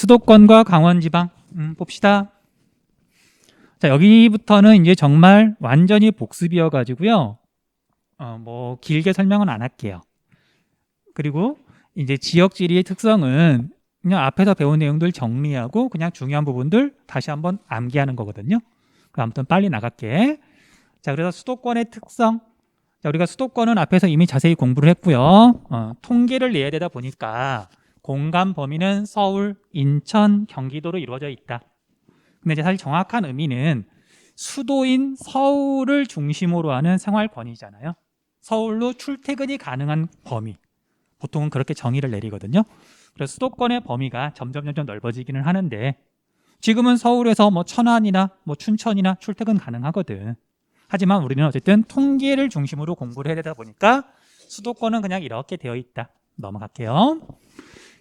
수도권과 강원지방 봅시다. 자, 여기부터는 이제 정말 완전히 복습이어 가지고요. 뭐 길게 설명은 안 할게요. 그리고 이제 지역지리의 특성은 그냥 앞에서 배운 내용들 정리하고 그냥 중요한 부분들 다시 한번 암기하는 거거든요. 그럼 아무튼 빨리 나갈게. 자, 그래서 수도권의 특성. 자, 우리가 수도권은 앞에서 이미 자세히 공부를 했고요. 통계를 내야 되다 보니까 공간 범위는 서울, 인천, 경기도로 이루어져 있다. 근데 이제 사실 정확한 의미는 수도인 서울을 중심으로 하는 생활권이잖아요. 서울로 출퇴근이 가능한 범위. 보통은 그렇게 정의를 내리거든요. 그래서 수도권의 범위가 점점 넓어지기는 하는데 지금은 서울에서 뭐 천안이나 뭐 춘천이나 출퇴근 가능하거든. 하지만 우리는 어쨌든 통계를 중심으로 공부를 해야 되다 보니까 수도권은 그냥 이렇게 되어 있다. 넘어갈게요.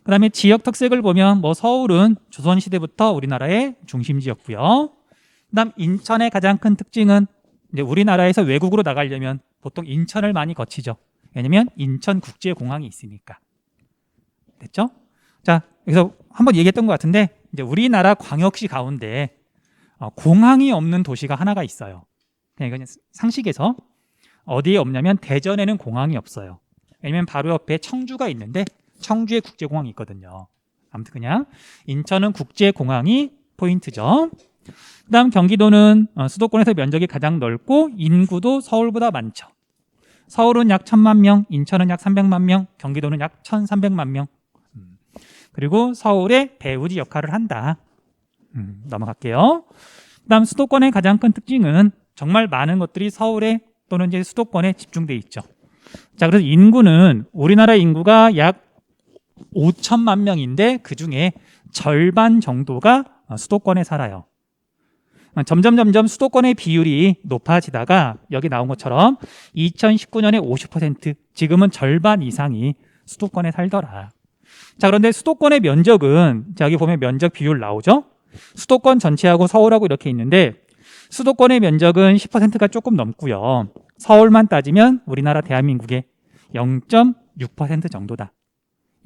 그 다음에 지역 특색을 보면 뭐 서울은 조선시대부터 우리나라의 중심지였고요. 그 다음 인천의 가장 큰 특징은 이제 우리나라에서 외국으로 나가려면 보통 인천을 많이 거치죠. 왜냐면 인천국제공항이 있으니까. 됐죠? 자, 여기서 한번 얘기했던 것 같은데 이제 우리나라 광역시 가운데 공항이 없는 도시가 하나가 있어요. 그냥 이건 상식에서 어디에 없냐면 대전에는 공항이 없어요. 왜냐면 바로 옆에 청주가 있는데 청주에 국제공항이 있거든요. 아무튼 그냥 인천은 국제공항이 포인트죠. 그 다음 경기도는 수도권에서 면적이 가장 넓고 인구도 서울보다 많죠. 서울은 약 1000만 명, 인천은 약 300만 명, 경기도는 약 1300만 명. 그리고 서울의 배후지 역할을 한다. 넘어갈게요. 그 다음 수도권의 가장 큰 특징은 정말 많은 것들이 서울에 또는 이제 수도권에 집중돼 있죠. 자, 그래서 인구는 우리나라 인구가 약 5천만 명인데 그 중에 절반 정도가 수도권에 살아요. 점점 수도권의 비율이 높아지다가 여기 나온 것처럼 2019년에 50%, 지금은 절반 이상이 수도권에 살더라. 자, 그런데 수도권의 면적은 자, 여기 보면 면적 비율 나오죠? 수도권 전체하고 서울하고 이렇게 있는데 수도권의 면적은 10%가 조금 넘고요. 서울만 따지면 우리나라 대한민국의 0.6% 정도다.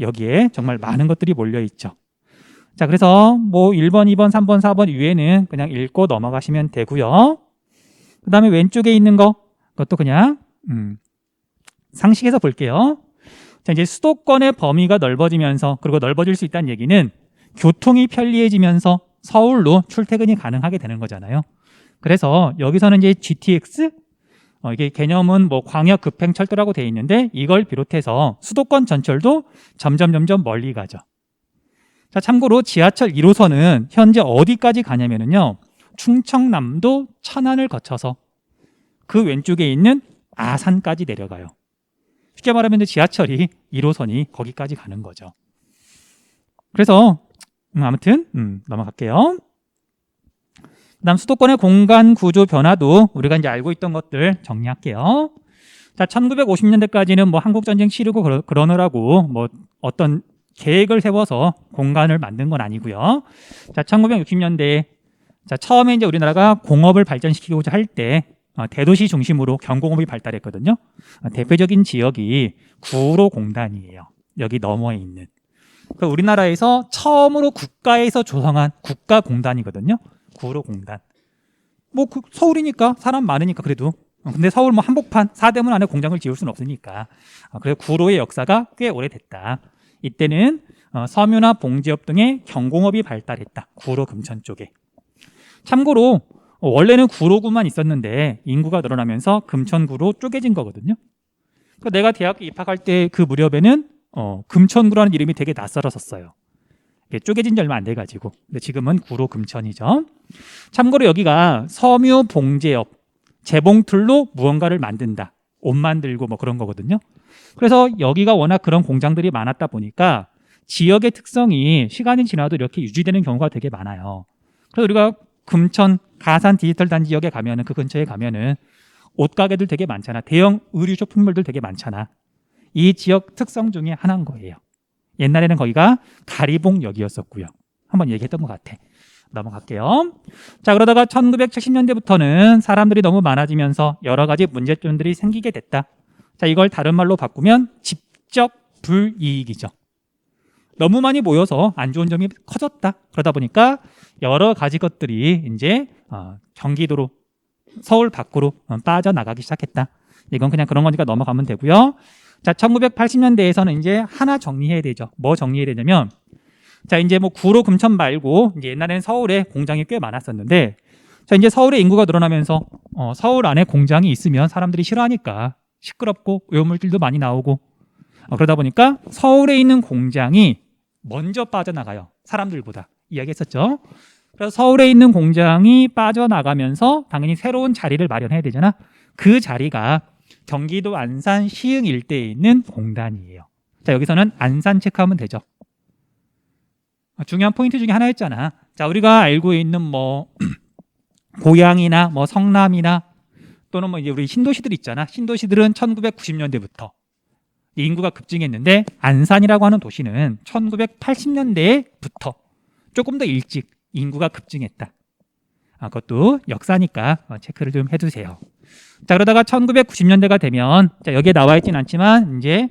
여기에 정말 많은 것들이 몰려 있죠. 자, 그래서 뭐 1번, 2번, 3번, 4번 위에는 그냥 읽고 넘어가시면 되고요. 그 다음에 왼쪽에 있는 거, 그것도 그냥 상식에서 볼게요. 자, 이제 수도권의 범위가 넓어지면서 그리고 넓어질 수 있다는 얘기는 교통이 편리해지면서 서울로 출퇴근이 가능하게 되는 거잖아요. 그래서 여기서는 이제 GTX, 이게 개념은 뭐 광역 급행철도라고 되어 있는데 이걸 비롯해서 수도권 전철도 점점 멀리 가죠. 자, 참고로 지하철 1호선은 현재 어디까지 가냐면요. 충청남도 천안을 거쳐서 그 왼쪽에 있는 아산까지 내려가요. 쉽게 말하면 지하철이 1호선이 거기까지 가는 거죠. 그래서 아무튼 넘어갈게요. 그다음 수도권의 공간 구조 변화도 우리가 이제 알고 있던 것들 정리할게요. 자, 1950년대까지는 뭐 한국 전쟁 치르고 그러느라고 뭐 어떤 계획을 세워서 공간을 만든 건 아니고요. 자, 1960년대에 자, 처음에 이제 우리나라가 공업을 발전시키고자 할 때 대도시 중심으로 경공업이 발달했거든요. 대표적인 지역이 구로공단이에요. 여기 너머에 있는. 그러니까 우리나라에서 처음으로 국가에서 조성한 국가공단이거든요. 구로공단. 뭐 서울이니까 사람 많으니까 그래도. 근데 서울 뭐 한복판 사대문 안에 공장을 지을 수는 없으니까. 그래서 구로의 역사가 꽤 오래됐다. 이때는 섬유나 봉지업 등의 경공업이 발달했다. 구로 금천 쪽에. 참고로 원래는 구로구만 있었는데 인구가 늘어나면서 금천구로 쪼개진 거거든요. 그러니까 내가 대학교 입학할 때 그 무렵에는 금천구라는 이름이 되게 낯설었었어요. 쪼개진 지 얼마 안 돼가지고. 근데 지금은 구로 금천이죠. 참고로 여기가 섬유 봉제업, 재봉틀로 무언가를 만든다. 옷 만들고 뭐 그런 거거든요. 그래서 여기가 워낙 그런 공장들이 많았다 보니까 지역의 특성이 시간이 지나도 이렇게 유지되는 경우가 되게 많아요. 그래서 우리가 금천, 가산 디지털 단지역에 가면은 그 근처에 가면은 옷가게들 되게 많잖아. 대형 의류 쇼핑몰들 되게 많잖아. 이 지역 특성 중에 하나인 거예요. 옛날에는 거기가 가리봉역이었었고요. 한번 얘기했던 것 같아. 넘어갈게요. 자, 그러다가 1970년대부터는 사람들이 너무 많아지면서 여러 가지 문제점들이 생기게 됐다. 자, 이걸 다른 말로 바꾸면 집적 불이익이죠. 너무 많이 모여서 안 좋은 점이 커졌다. 그러다 보니까 여러 가지 것들이 이제 경기도로 서울 밖으로 빠져나가기 시작했다. 이건 그냥 그런 거니까 넘어가면 되고요. 자, 1980년대에서는 이제 하나 정리해야 되죠. 뭐 정리해야 되냐면, 자, 이제 뭐 구로 금천 말고 이제 옛날에는 서울에 공장이 꽤 많았었는데, 자, 이제 서울의 인구가 늘어나면서 서울 안에 공장이 있으면 사람들이 싫어하니까 시끄럽고 오염물질도 많이 나오고, 그러다 보니까 서울에 있는 공장이 먼저 빠져나가요. 사람들보다. 이야기했었죠. 그래서 서울에 있는 공장이 빠져나가면서 당연히 새로운 자리를 마련해야 되잖아. 그 자리가 경기도 안산 시흥 일대에 있는 공단이에요. 자, 여기서는 안산 체크하면 되죠. 중요한 포인트 중에 하나였잖아. 자, 우리가 알고 있는 뭐 고양이나 뭐 성남이나 또는 뭐 이제 우리 신도시들 있잖아. 신도시들은 1990년대부터 인구가 급증했는데 안산이라고 하는 도시는 1980년대부터 조금 더 일찍 인구가 급증했다. 그것도 역사니까 체크를 좀 해두세요. 자, 그러다가 1990년대가 되면, 자, 여기에 나와 있진 않지만 이제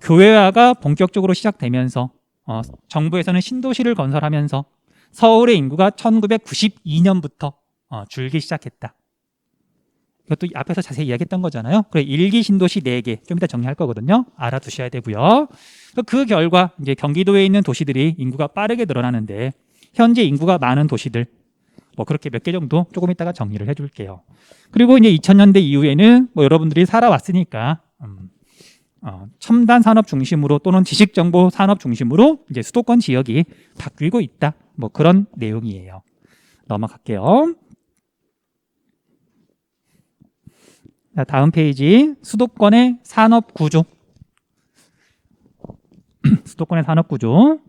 교외화가 본격적으로 시작되면서 정부에서는 신도시를 건설하면서 서울의 인구가 1992년부터 줄기 시작했다. 이것도 앞에서 자세히 이야기했던 거잖아요. 그래, 1기 신도시 4개, 좀 이따 정리할 거거든요. 알아두셔야 되고요. 그 결과 이제 경기도에 있는 도시들이 인구가 빠르게 늘어나는데 현재 인구가 많은 도시들 뭐 그렇게 몇 개 정도 조금 이따가 정리를 해줄게요. 그리고 이제 2000년대 이후에는 뭐 여러분들이 살아왔으니까 첨단 산업 중심으로 또는 지식정보 산업 중심으로 이제 수도권 지역이 바뀌고 있다. 뭐 그런 내용이에요. 넘어갈게요. 자, 다음 페이지 수도권의 산업 구조. 수도권의 산업 구조.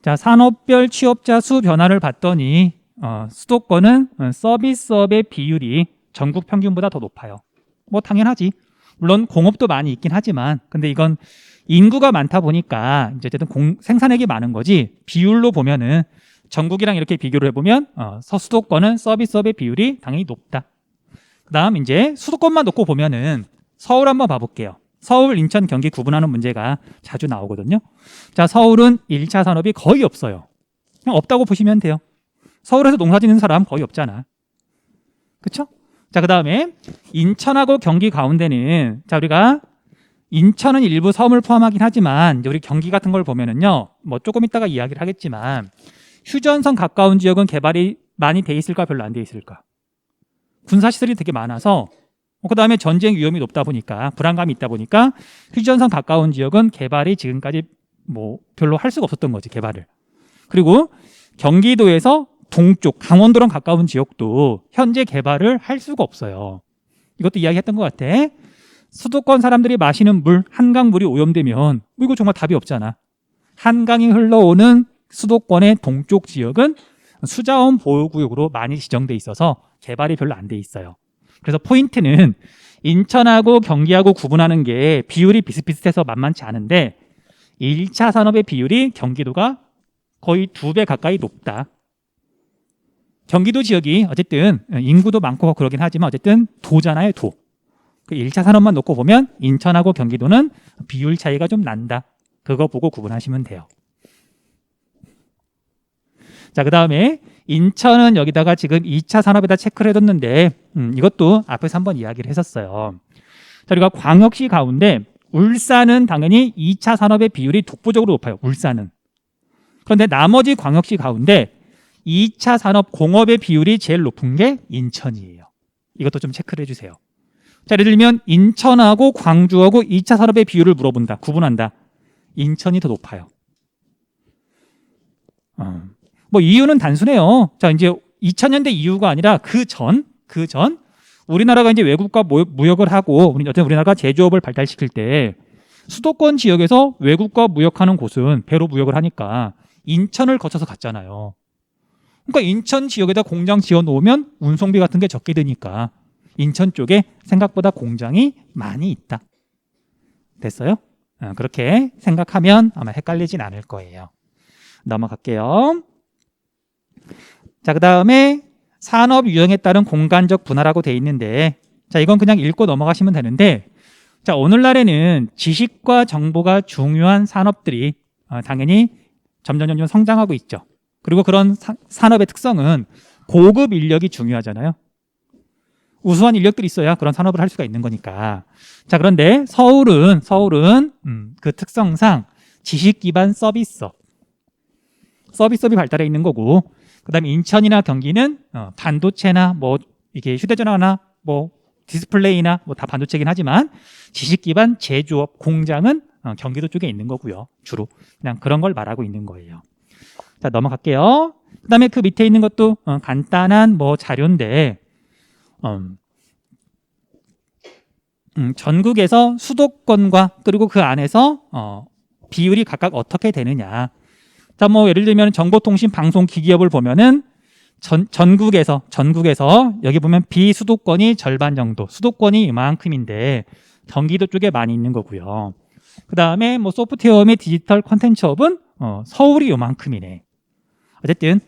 자, 산업별 취업자 수 변화를 봤더니 수도권은 서비스업의 비율이 전국 평균보다 더 높아요. 뭐 당연하지. 물론 공업도 많이 있긴 하지만 근데 이건 인구가 많다 보니까 이제 어쨌든 생산액이 많은 거지 비율로 보면은 전국이랑 이렇게 비교를 해보면 서수도권은 서비스업의 비율이 당연히 높다. 그 다음 이제 수도권만 놓고 보면은 서울 한번 봐볼게요. 서울, 인천, 경기 구분하는 문제가 자주 나오거든요. 자, 서울은 1차 산업이 거의 없어요. 그냥 없다고 보시면 돼요. 서울에서 농사 짓는 사람 거의 없잖아. 그쵸? 자, 그 다음에 인천하고 경기 가운데는 자, 우리가 인천은 일부 섬을 포함하긴 하지만 이제 우리 경기 같은 걸 보면은요, 뭐 조금 이따가 이야기를 하겠지만 휴전선 가까운 지역은 개발이 많이 돼 있을까 별로 안 돼 있을까? 군사시설이 되게 많아서 그 다음에 전쟁 위험이 높다 보니까 불안감이 있다 보니까 휴전선 가까운 지역은 개발이 지금까지 뭐 별로 할 수가 없었던 거지 개발을. 그리고 경기도에서 동쪽 강원도랑 가까운 지역도 현재 개발을 할 수가 없어요. 이것도 이야기했던 것 같아. 수도권 사람들이 마시는 물, 한강 물이 오염되면 이거 정말 답이 없잖아. 한강이 흘러오는 수도권의 동쪽 지역은 수자원 보호구역으로 많이 지정돼 있어서 개발이 별로 안 돼 있어요. 그래서 포인트는 인천하고 경기하고 구분하는 게 비율이 비슷비슷해서 만만치 않은데 1차 산업의 비율이 경기도가 거의 2배 가까이 높다. 경기도 지역이 어쨌든 인구도 많고 그러긴 하지만 어쨌든 도잖아요, 도. 그 1차 산업만 놓고 보면 인천하고 경기도는 비율 차이가 좀 난다. 그거 보고 구분하시면 돼요. 자, 그 다음에 인천은 여기다가 지금 2차 산업에다 체크를 해뒀는데 이것도 앞에서 한번 이야기를 했었어요. 자, 우리가 광역시 가운데 울산은 당연히 2차 산업의 비율이 독보적으로 높아요. 울산은. 그런데 나머지 광역시 가운데 2차 산업 공업의 비율이 제일 높은 게 인천이에요. 이것도 좀 체크를 해주세요. 자, 예를 들면 인천하고 광주하고 2차 산업의 비율을 물어본다. 구분한다. 인천이 더 높아요. 뭐 이유는 단순해요. 자, 이제 2000년대 이후가 아니라 그 전 우리나라가 이제 외국과 무역을 하고 우리나라가 제조업을 발달시킬 때 수도권 지역에서 외국과 무역하는 곳은 배로 무역을 하니까 인천을 거쳐서 갔잖아요. 그러니까 인천 지역에다 공장 지어 놓으면 운송비 같은 게 적게 드니까 인천 쪽에 생각보다 공장이 많이 있다. 됐어요? 그렇게 생각하면 아마 헷갈리진 않을 거예요. 넘어갈게요. 자, 그 다음에 산업 유형에 따른 공간적 분화라고 돼 있는데 자, 이건 그냥 읽고 넘어가시면 되는데 자, 오늘날에는 지식과 정보가 중요한 산업들이 당연히 점점 성장하고 있죠. 그리고 그런 산업의 특성은 고급 인력이 중요하잖아요. 우수한 인력들이 있어야 그런 산업을 할 수가 있는 거니까. 자, 그런데 서울은 그 특성상 지식 기반 서비스업이 발달해 있는 거고, 그다음에 인천이나 경기는 반도체나 뭐 이게 휴대전화나 뭐 디스플레이나 뭐 다 반도체긴 하지만 지식 기반 제조업 공장은 경기도 쪽에 있는 거고요. 주로 그냥 그런 걸 말하고 있는 거예요. 자, 넘어갈게요. 그다음에 그 밑에 있는 것도 간단한 뭐 자료인데 전국에서 수도권과 그리고 그 안에서 비율이 각각 어떻게 되느냐. 자, 뭐 예를 들면 정보통신 방송 기기업을 보면은 전국에서 여기 보면 비수도권이 절반 정도, 수도권이 이만큼인데 경기도 쪽에 많이 있는 거고요. 그 다음에 뭐 소프트웨어 및 디지털 콘텐츠업은 서울이 요만큼이네. 어쨌든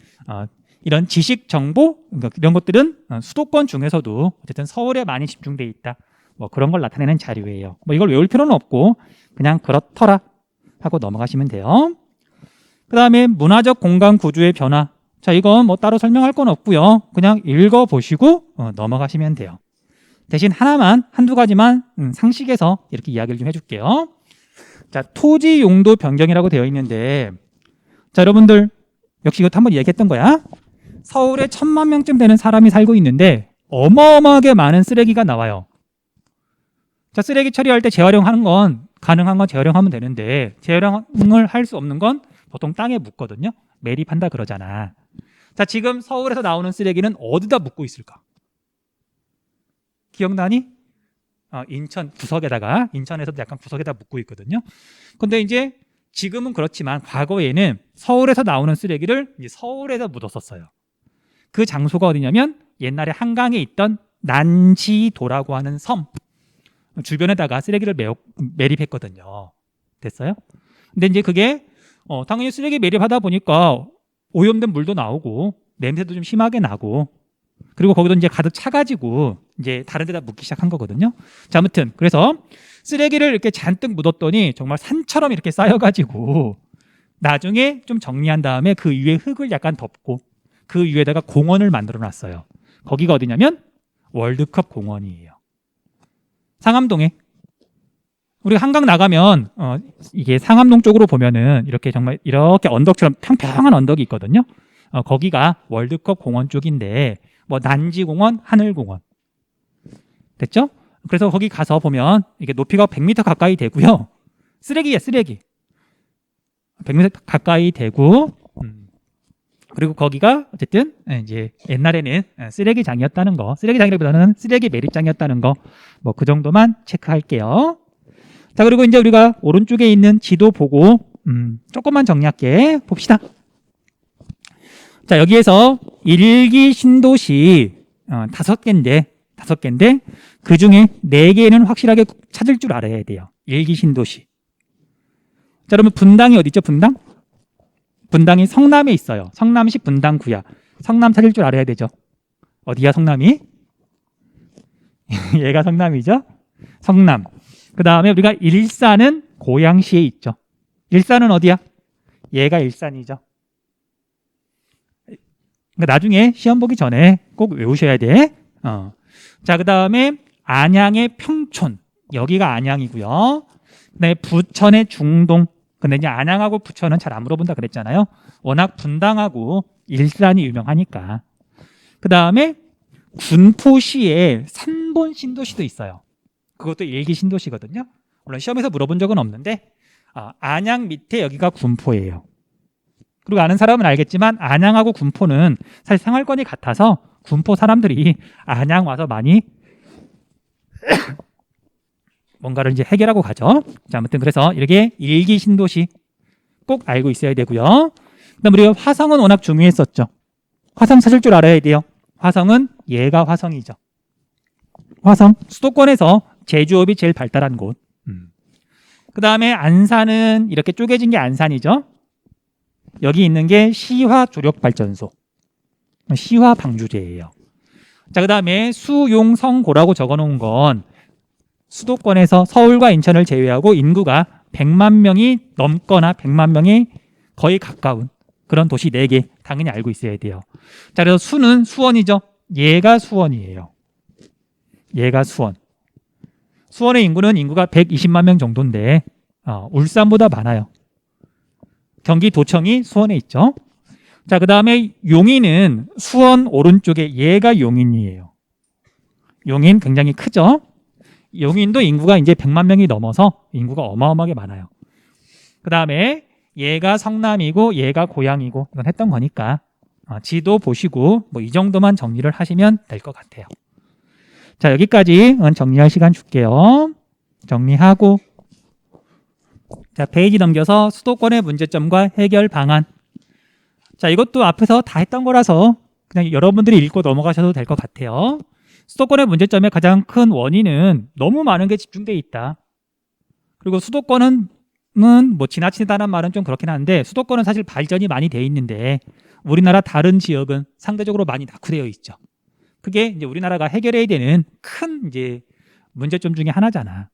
이런 지식 정보 이런 것들은 수도권 중에서도 어쨌든 서울에 많이 집중돼 있다. 뭐 그런 걸 나타내는 자료예요. 뭐 이걸 외울 필요는 없고 그냥 그렇더라 하고 넘어가시면 돼요. 그 다음에 문화적 공간 구조의 변화. 자, 이건 뭐 따로 설명할 건 없고요. 그냥 읽어보시고 넘어가시면 돼요. 대신 한두 가지만 상식에서 이렇게 이야기를 좀 해줄게요. 자, 토지 용도 변경이라고 되어 있는데, 자, 여러분들 역시 이것도 한번 얘기했던 거야. 서울에 1000만 명쯤 되는 사람이 살고 있는데 어마어마하게 많은 쓰레기가 나와요. 자, 쓰레기 처리할 때 재활용하는 건 가능한 건 재활용하면 되는데 재활용을 할 수 없는 건 보통 땅에 묻거든요. 매립한다 그러잖아. 자, 지금 서울에서 나오는 쓰레기는 어디다 묻고 있을까? 기억나니? 인천 구석에다가, 인천에서도 약간 구석에다 묻고 있거든요. 근데 이제 지금은 그렇지만 과거에는 서울에서 나오는 쓰레기를 이제 서울에다 묻었었어요. 그 장소가 어디냐면 옛날에 한강에 있던 난지도라고 하는 섬 주변에다가 쓰레기를 매립했거든요. 됐어요? 근데 이제 그게 당연히 쓰레기 매립하다 보니까 오염된 물도 나오고 냄새도 좀 심하게 나고 그리고 거기도 이제 가득 차가지고 이제 다른 데다 묻기 시작한 거거든요. 자, 아무튼 그래서 쓰레기를 이렇게 잔뜩 묻었더니 정말 산처럼 이렇게 쌓여가지고 나중에 좀 정리한 다음에 그 위에 흙을 약간 덮고 그 위에다가 공원을 만들어 놨어요. 거기가 어디냐면 월드컵 공원이에요. 상암동에. 우리가 한강 나가면 이게 상암동 쪽으로 보면은 이렇게 정말 이렇게 언덕처럼 평평한 언덕이 있거든요. 거기가 월드컵 공원 쪽인데 뭐 난지공원, 하늘공원. 됐죠? 그래서 거기 가서 보면 이게 높이가 100m 가까이 되고요. 쓰레기야, 쓰레기. 100m 가까이 되고 그리고 거기가 어쨌든 이제 옛날에는 쓰레기장이었다는 거, 쓰레기장이라기보다는 쓰레기 매립장이었다는 거, 뭐 그 정도만 체크할게요. 자, 그리고 이제 우리가 오른쪽에 있는 지도 보고 조금만 정리할게. 봅시다. 자, 여기에서 일기 신도시 5개인데 그 중에 4개는 확실하게 찾을 줄 알아야 돼요. 일기 신도시. 자, 그러면 분당이 어디 있죠? 분당이 성남에 있어요. 성남시 분당구야. 성남 찾을 줄 알아야 되죠. 어디야 성남이? 얘가 성남이죠. 성남. 그 다음에 우리가 일산은 고양시에 있죠. 일산은 어디야? 얘가 일산이죠. 그러니까 나중에 시험 보기 전에 꼭 외우셔야 돼. 자, 그 다음에 안양의 평촌. 여기가 안양이고요. 그다음에 부천의 중동. 근데 이제 안양하고 부천은 잘 안 물어본다 그랬잖아요. 워낙 분당하고 일산이 유명하니까. 그 다음에 군포시에 산본 신도시도 있어요. 그것도 일기 신도시거든요. 물론 시험에서 물어본 적은 없는데 안양 밑에 여기가 군포예요. 그리고 아는 사람은 알겠지만 안양하고 군포는 사실 생활권이 같아서 군포 사람들이 안양 와서 많이 뭔가를 이제 해결하고 가죠. 자, 아무튼 그래서 이렇게 일기 신도시 꼭 알고 있어야 되고요. 그다음 우리가 화성은 워낙 중요했었죠. 화성 찾을 줄 알아야 돼요. 화성은 얘가 화성이죠. 화성 수도권에서 제조업이 제일 발달한 곳. 그 다음에 안산은 이렇게 쪼개진 게 안산이죠. 여기 있는 게 시화 조력발전소, 시화 방주제예요. 자, 그 다음에 수용성고라고 적어놓은 건 수도권에서 서울과 인천을 제외하고 인구가 100만 명이 넘거나 100만 명이 거의 가까운 그런 도시 4개 당연히 알고 있어야 돼요. 자, 그래서 수는 수원이죠. 얘가 수원이에요. 얘가 수원. 수원의 인구는 인구가 120만 명 정도인데 울산보다 많아요. 경기도청이 수원에 있죠. 자, 그 다음에 용인은 수원 오른쪽에 얘가 용인이에요. 용인 굉장히 크죠. 용인도 인구가 이제 100만 명이 넘어서 인구가 어마어마하게 많아요. 그 다음에 얘가 성남이고 얘가 고양이고 이건 했던 거니까 지도 보시고 뭐 이 정도만 정리를 하시면 될 것 같아요. 자, 여기까지 정리할 시간 줄게요. 정리하고 자, 페이지 넘겨서 수도권의 문제점과 해결 방안. 자, 이것도 앞에서 다 했던 거라서 그냥 여러분들이 읽고 넘어가셔도 될 것 같아요. 수도권의 문제점의 가장 큰 원인은 너무 많은 게 집중돼 있다. 그리고 수도권은 뭐 지나치다는 말은 좀 그렇긴 한데 수도권은 사실 발전이 많이 돼 있는데 우리나라 다른 지역은 상대적으로 많이 낙후되어 있죠. 그게 이제 우리나라가 해결해야 되는 큰 이제 문제점 중에 하나잖아.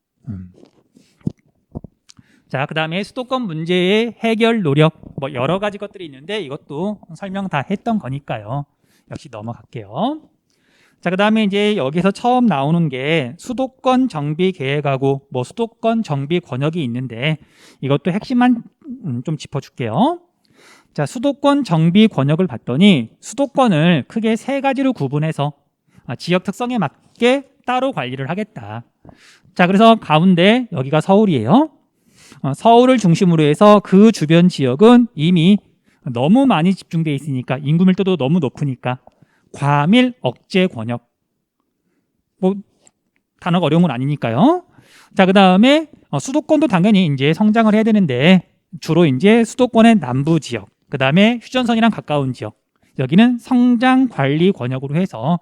자, 그 다음에 수도권 문제의 해결 노력 뭐 여러 가지 것들이 있는데 이것도 설명 다 했던 거니까요. 역시 넘어갈게요. 자, 그 다음에 이제 여기서 처음 나오는 게 수도권 정비 계획하고 뭐 수도권 정비 권역이 있는데 이것도 핵심만 좀 짚어줄게요. 자, 수도권 정비 권역을 봤더니 수도권을 크게 3가지로 구분해서 지역 특성에 맞게 따로 관리를 하겠다. 자, 그래서 가운데 여기가 서울이에요. 서울을 중심으로 해서 그 주변 지역은 이미 너무 많이 집중돼 있으니까 인구 밀도도 너무 높으니까 과밀 억제 권역. 뭐 단어가 어려운 건 아니니까요. 자, 그 다음에 수도권도 당연히 이제 성장을 해야 되는데 주로 이제 수도권의 남부 지역, 그 다음에 휴전선이랑 가까운 지역, 여기는 성장 관리 권역으로 해서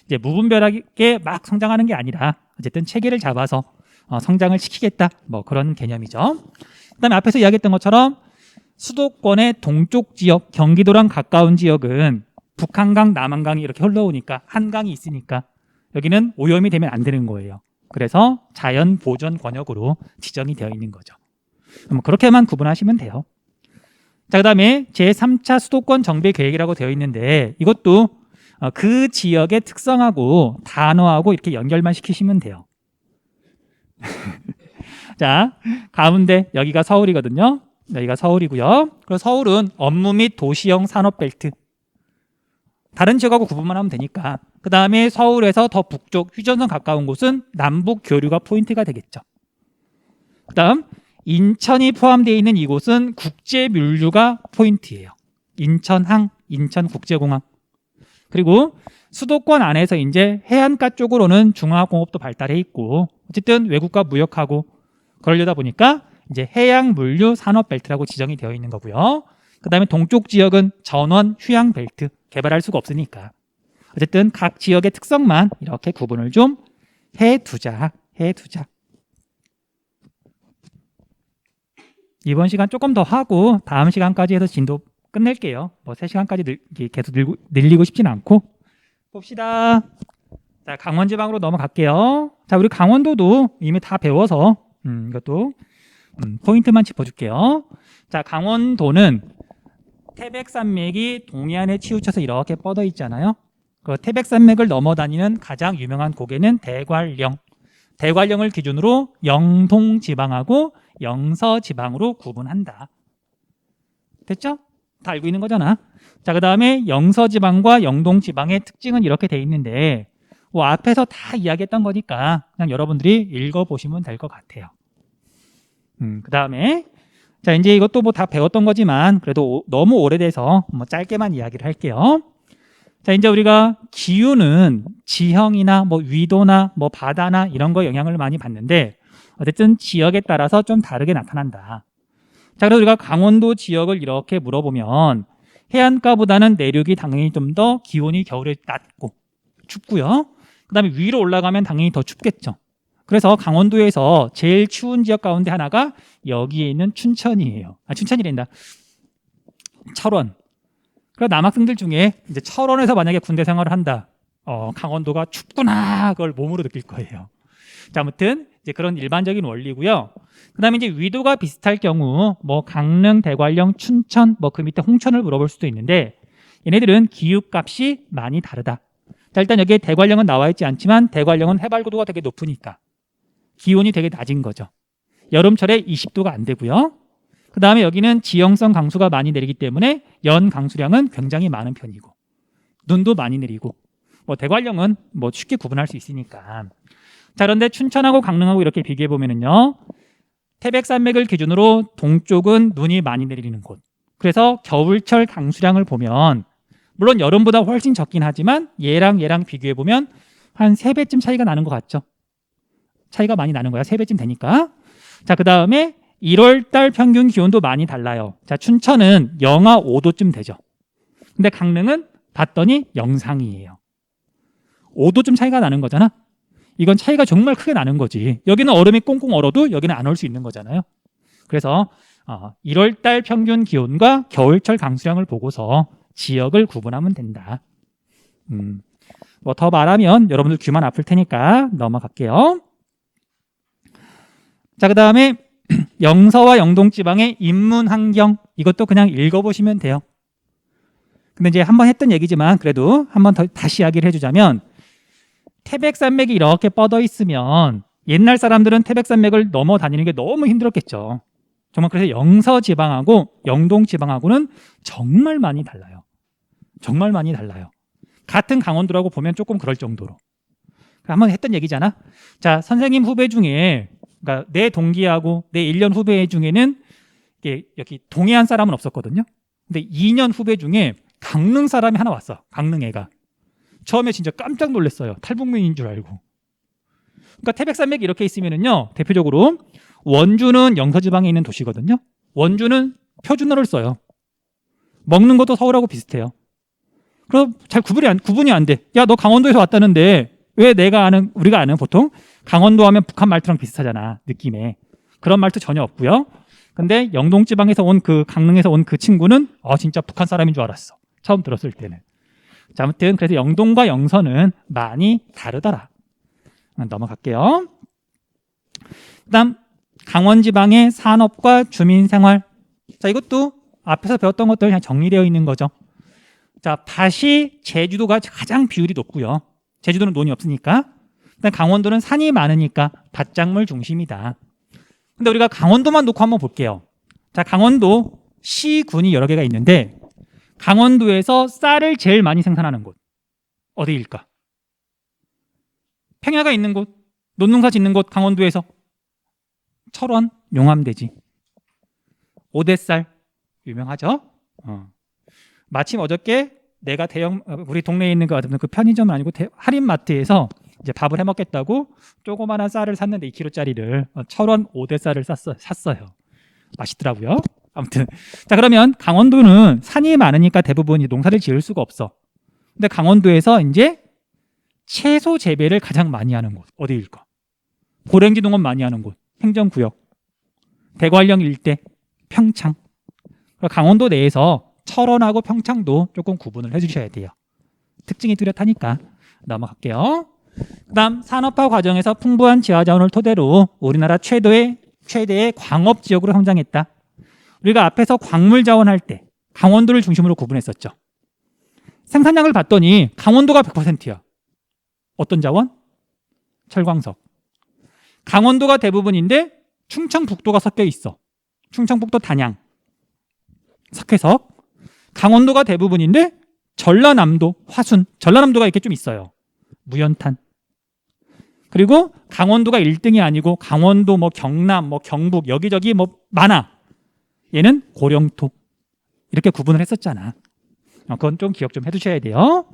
이제 무분별하게 막 성장하는 게 아니라 어쨌든 체계를 잡아서 성장을 시키겠다. 뭐 그런 개념이죠. 그 다음에 앞에서 이야기했던 것처럼 수도권의 동쪽 지역, 경기도랑 가까운 지역은 북한강, 남한강이 이렇게 흘러오니까 한강이 있으니까 여기는 오염이 되면 안 되는 거예요. 그래서 자연 보전 권역으로 지정이 되어 있는 거죠. 그렇게만 구분하시면 돼요. 자, 그 다음에 제3차 수도권 정비 계획이라고 되어 있는데 이것도 그 지역의 특성하고 단어하고 이렇게 연결만 시키시면 돼요. 자, 가운데 여기가 서울이거든요. 여기가 서울이고요. 그리고 서울은 업무 및 도시형 산업벨트. 다른 지역하고 구분만 하면 되니까. 그 다음에 서울에서 더 북쪽 휴전선 가까운 곳은 남북 교류가 포인트가 되겠죠. 그 다음 인천이 포함되어 있는 이곳은 국제물류가 포인트예요. 인천항, 인천국제공항. 그리고 수도권 안에서 이제 해안가 쪽으로는 중화공업도 발달해 있고 어쨌든 외국과 무역하고 그러려다 보니까 이제 해양 물류 산업 벨트라고 지정이 되어 있는 거고요. 그 다음에 동쪽 지역은 전원 휴양 벨트 개발할 수가 없으니까 어쨌든 각 지역의 특성만 이렇게 구분을 좀 해두자. 이번 시간 조금 더 하고 다음 시간까지 해서 진도 끝낼게요. 뭐 3시간까지 계속 늘리고 싶진 않고 봅시다. 자, 강원지방으로 넘어갈게요. 자, 우리 강원도도 이미 다 배워서 이것도 포인트만 짚어줄게요. 자, 강원도는 태백산맥이 동해안에 치우쳐서 이렇게 뻗어 있잖아요. 그 태백산맥을 넘어다니는 가장 유명한 고개는 대관령. 대관령을 기준으로 영동지방하고 영서지방으로 구분한다. 됐죠? 다 알고 있는 거잖아. 자, 그 다음에 영서지방과 영동지방의 특징은 이렇게 돼 있는데 뭐 앞에서 다 이야기했던 거니까 그냥 여러분들이 읽어보시면 될 것 같아요. 그 다음에 자, 이제 이것도 뭐 다 배웠던 거지만 그래도 너무 오래돼서 뭐 짧게만 이야기를 할게요. 자, 이제 우리가 기후는 지형이나 뭐 위도나 뭐 바다나 이런 거 영향을 많이 받는데 어쨌든 지역에 따라서 좀 다르게 나타난다. 자, 그래서 우리가 강원도 지역을 이렇게 물어보면 해안가보다는 내륙이 당연히 좀 더 기온이 겨울에 낮고 춥고요. 그 다음에 위로 올라가면 당연히 더 춥겠죠. 그래서 강원도에서 제일 추운 지역 가운데 하나가 여기에 있는 춘천이에요. 춘천이란다. 철원. 그래서 남학생들 중에 이제 철원에서 만약에 군대 생활을 한다. 강원도가 춥구나. 그걸 몸으로 느낄 거예요. 자, 아무튼 이제 그런 일반적인 원리고요. 그다음에 이제 위도가 비슷할 경우 뭐 강릉, 대관령, 춘천, 뭐 그 밑에 홍천을 물어볼 수도 있는데 얘네들은 기후값이 많이 다르다. 자, 일단 여기에 대관령은 나와 있지 않지만 대관령은 해발 고도가 되게 높으니까 기온이 되게 낮은 거죠. 여름철에 20도가 안 되고요. 그 다음에 여기는 지형성 강수가 많이 내리기 때문에 연 강수량은 굉장히 많은 편이고 눈도 많이 내리고 뭐 대관령은 뭐 쉽게 구분할 수 있으니까. 자, 그런데 춘천하고 강릉하고 이렇게 비교해 보면은요, 태백산맥을 기준으로 동쪽은 눈이 많이 내리는 곳. 그래서 겨울철 강수량을 보면 물론 여름보다 훨씬 적긴 하지만 얘랑 비교해 보면 한 3배쯤 차이가 나는 것 같죠. 차이가 많이 나는 거야. 3배쯤 되니까. 자, 그 다음에 1월달 평균 기온도 많이 달라요. 자, 춘천은 영하 5도쯤 되죠. 근데 강릉은 봤더니 영상이에요. 5도쯤 차이가 나는 거잖아. 이건 차이가 정말 크게 나는 거지. 여기는 얼음이 꽁꽁 얼어도 여기는 안 올 수 있는 거잖아요. 그래서 1월달 평균 기온과 겨울철 강수량을 보고서 지역을 구분하면 된다. 뭐 더 말하면 여러분들 귀만 아플 테니까 넘어갈게요. 자, 그 다음에 영서와 영동지방의 인문 환경, 이것도 그냥 읽어보시면 돼요. 근데 이제 한번 했던 얘기지만 그래도 한번 더 다시 이야기를 해주자면, 태백산맥이 이렇게 뻗어 있으면 옛날 사람들은 태백산맥을 넘어 다니는 게 너무 힘들었겠죠. 정말. 그래서 영서지방하고 영동지방하고는 정말 많이 달라요. 정말 많이 달라요. 같은 강원도라고 보면 조금 그럴 정도로. 한번 했던 얘기잖아. 자, 선생님 후배 중에, 그러니까 내 동기하고 내 1년 후배 중에는 여기 동해안 사람은 없었거든요. 근데 2년 후배 중에 강릉 사람이 하나 왔어. 강릉 애가. 처음에 진짜 깜짝 놀랐어요. 탈북민인 줄 알고. 그러니까 태백산맥이 이렇게 있으면은요, 대표적으로 원주는 영서지방에 있는 도시거든요. 원주는 표준어를 써요. 먹는 것도 서울하고 비슷해요. 그럼 잘 구분이 안 돼. 야, 너 강원도에서 왔다는데 왜 우리가 아는 보통 강원도 하면 북한 말투랑 비슷하잖아, 느낌에. 그런 말투 전혀 없고요. 근데 영동지방에서 온 강릉에서 온 그 친구는 진짜 북한 사람인 줄 알았어, 처음 들었을 때는. 자, 아무튼 그래서 영동과 영서는 많이 다르더라. 넘어갈게요. 그다음 강원지방의 산업과 주민생활. 자, 이것도 앞에서 배웠던 것들 그냥 정리되어 있는 거죠. 자, 밭이 제주도가 가장 비율이 높고요. 제주도는 논이 없으니까. 근데 강원도는 산이 많으니까 밭작물 중심이다. 근데 우리가 강원도만 놓고 한번 볼게요. 자, 강원도 시군이 여러 개가 있는데 강원도에서 쌀을 제일 많이 생산하는 곳 어디일까? 평야가 있는 곳, 논농사 짓는 곳, 강원도에서 철원, 용암대지. 오대쌀 유명하죠? 마침 어저께 내가 우리 동네에 있는 그 편의점은 아니고 할인마트에서 이제 밥을 해 먹겠다고 조그마한 쌀을 샀는데 2kg짜리를 철원 오대쌀을 샀어요. 맛있더라고요. 아무튼, 자, 그러면 강원도는 산이 많으니까 대부분 농사를 지을 수가 없어. 근데 강원도에서 이제 채소 재배를 가장 많이 하는 곳 어디일까? 고랭지 농업 많이 하는 곳, 행정구역, 대관령 일대, 평창. 강원도 내에서 철원하고 평창도 조금 구분을 해주셔야 돼요. 특징이 뚜렷하니까. 넘어갈게요. 그다음 산업화 과정에서 풍부한 지하자원을 토대로 우리나라 최대의 광업 지역으로 성장했다. 우리가 앞에서 광물 자원할 때 강원도를 중심으로 구분했었죠. 생산량을 봤더니 강원도가 100%야. 어떤 자원? 철광석. 강원도가 대부분인데 충청북도가 섞여 있어. 충청북도 단양, 석회석. 강원도가 대부분인데 전라남도, 화순. 전라남도가 이렇게 좀 있어요. 무연탄. 그리고 강원도가 1등이 아니고 강원도 경남, 경북 여기저기 많아. 얘는 고령토. 이렇게 구분을 했었잖아. 그건 좀 기억 좀 해두셔야 돼요.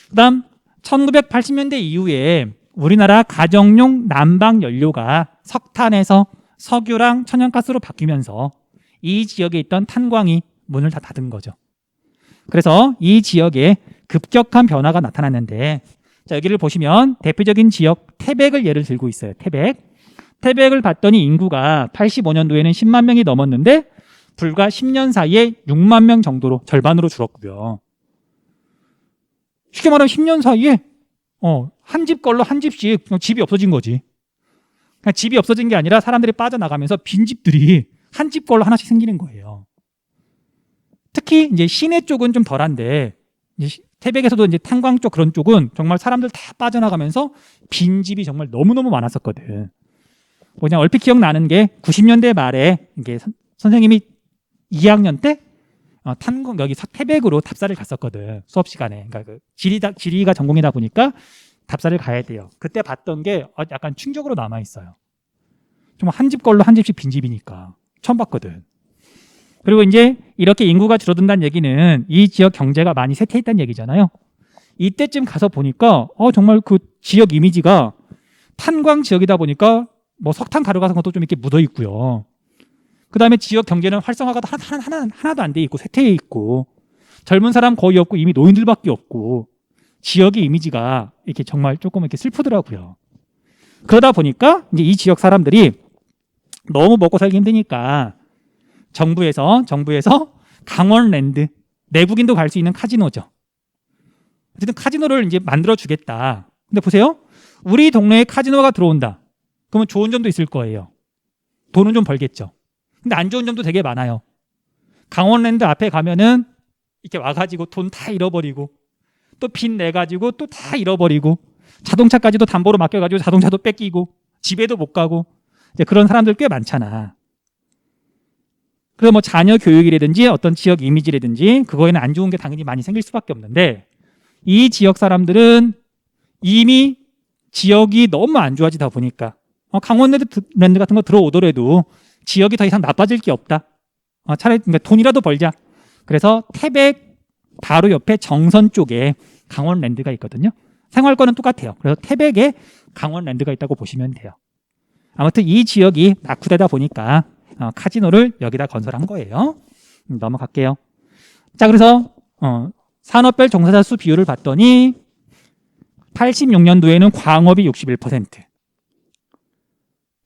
그다음 1980년대 이후에 우리나라 가정용 난방 연료가 석탄에서 석유랑 천연가스로 바뀌면서 이 지역에 있던 탄광이 문을 다 닫은 거죠. 그래서 이 지역에 급격한 변화가 나타났는데, 자, 여기를 보시면 대표적인 지역 태백을 예를 들고 있어요. 태백을 봤더니 인구가 85년도에는 10만 명이 넘었는데 불과 10년 사이에 6만 명 정도로 절반으로 줄었고요. 쉽게 말하면 10년 사이에 한 집 걸로 한 집씩 집이 없어진 거지. 그러니까 집이 없어진 게 아니라 사람들이 빠져나가면서 빈집들이 한 집 걸로 하나씩 생기는 거예요. 특히 이제 시내 쪽은 좀 덜한데 이제 태백에서도 이제 탄광 쪽 그런 쪽은 정말 사람들 다 빠져나가면서 빈집이 정말 너무너무 많았었거든. 그냥 얼핏 기억나는 게 90년대 말에 이게 선생님이 2학년 때 탄광 여기 태백으로 답사를 갔었거든. 수업 시간에. 그러니까 그 지리가 전공이다 보니까 답사를 가야 돼요. 그때 봤던 게 약간 충격으로 남아 있어요. 좀 한 집 걸로 한 집씩 빈집이니까 처음 봤거든. 그리고 이제 이렇게 인구가 줄어든다는 얘기는 이 지역 경제가 많이 쇠퇴했다는 얘기잖아요. 이때쯤 가서 보니까 정말 그 지역 이미지가 탄광 지역이다 보니까 뭐 석탄 가루 같은 것도 좀 이렇게 묻어 있고요. 그 다음에 지역 경제는 활성화가 하나도 안 돼 있고 쇠퇴해 있고 젊은 사람 거의 없고 이미 노인들밖에 없고 지역의 이미지가 이렇게 정말 조금 이렇게 슬프더라고요. 그러다 보니까 이제 이 지역 사람들이 너무 먹고 살기 힘드니까 정부에서 강원랜드, 내국인도 갈 수 있는 카지노죠. 어쨌든 카지노를 이제 만들어 주겠다. 근데 보세요. 우리 동네에 카지노가 들어온다. 그러면 좋은 점도 있을 거예요. 돈은 좀 벌겠죠. 근데 안 좋은 점도 되게 많아요. 강원랜드 앞에 가면은 이렇게 와가지고 돈 다 잃어버리고 또 빚 내가지고 또 다 잃어버리고 자동차까지도 담보로 맡겨가지고 자동차도 뺏기고 집에도 못 가고 이제 그런 사람들 꽤 많잖아. 그래서 뭐 자녀 교육이라든지 어떤 지역 이미지라든지 그거에는 안 좋은 게 당연히 많이 생길 수밖에 없는데 이 지역 사람들은 이미 지역이 너무 안 좋아지다 보니까 강원랜드 같은 거 들어오더라도 지역이 더 이상 나빠질 게 없다. 차라리 그러니까 돈이라도 벌자. 그래서 태백 바로 옆에 정선 쪽에 강원랜드가 있거든요. 생활권은 똑같아요. 그래서 태백에 강원랜드가 있다고 보시면 돼요. 아무튼 이 지역이 낙후되다 보니까 카지노를 여기다 건설한 거예요. 넘어갈게요. 자, 그래서 산업별 종사자 수 비율을 봤더니 86년도에는 광업이 61%.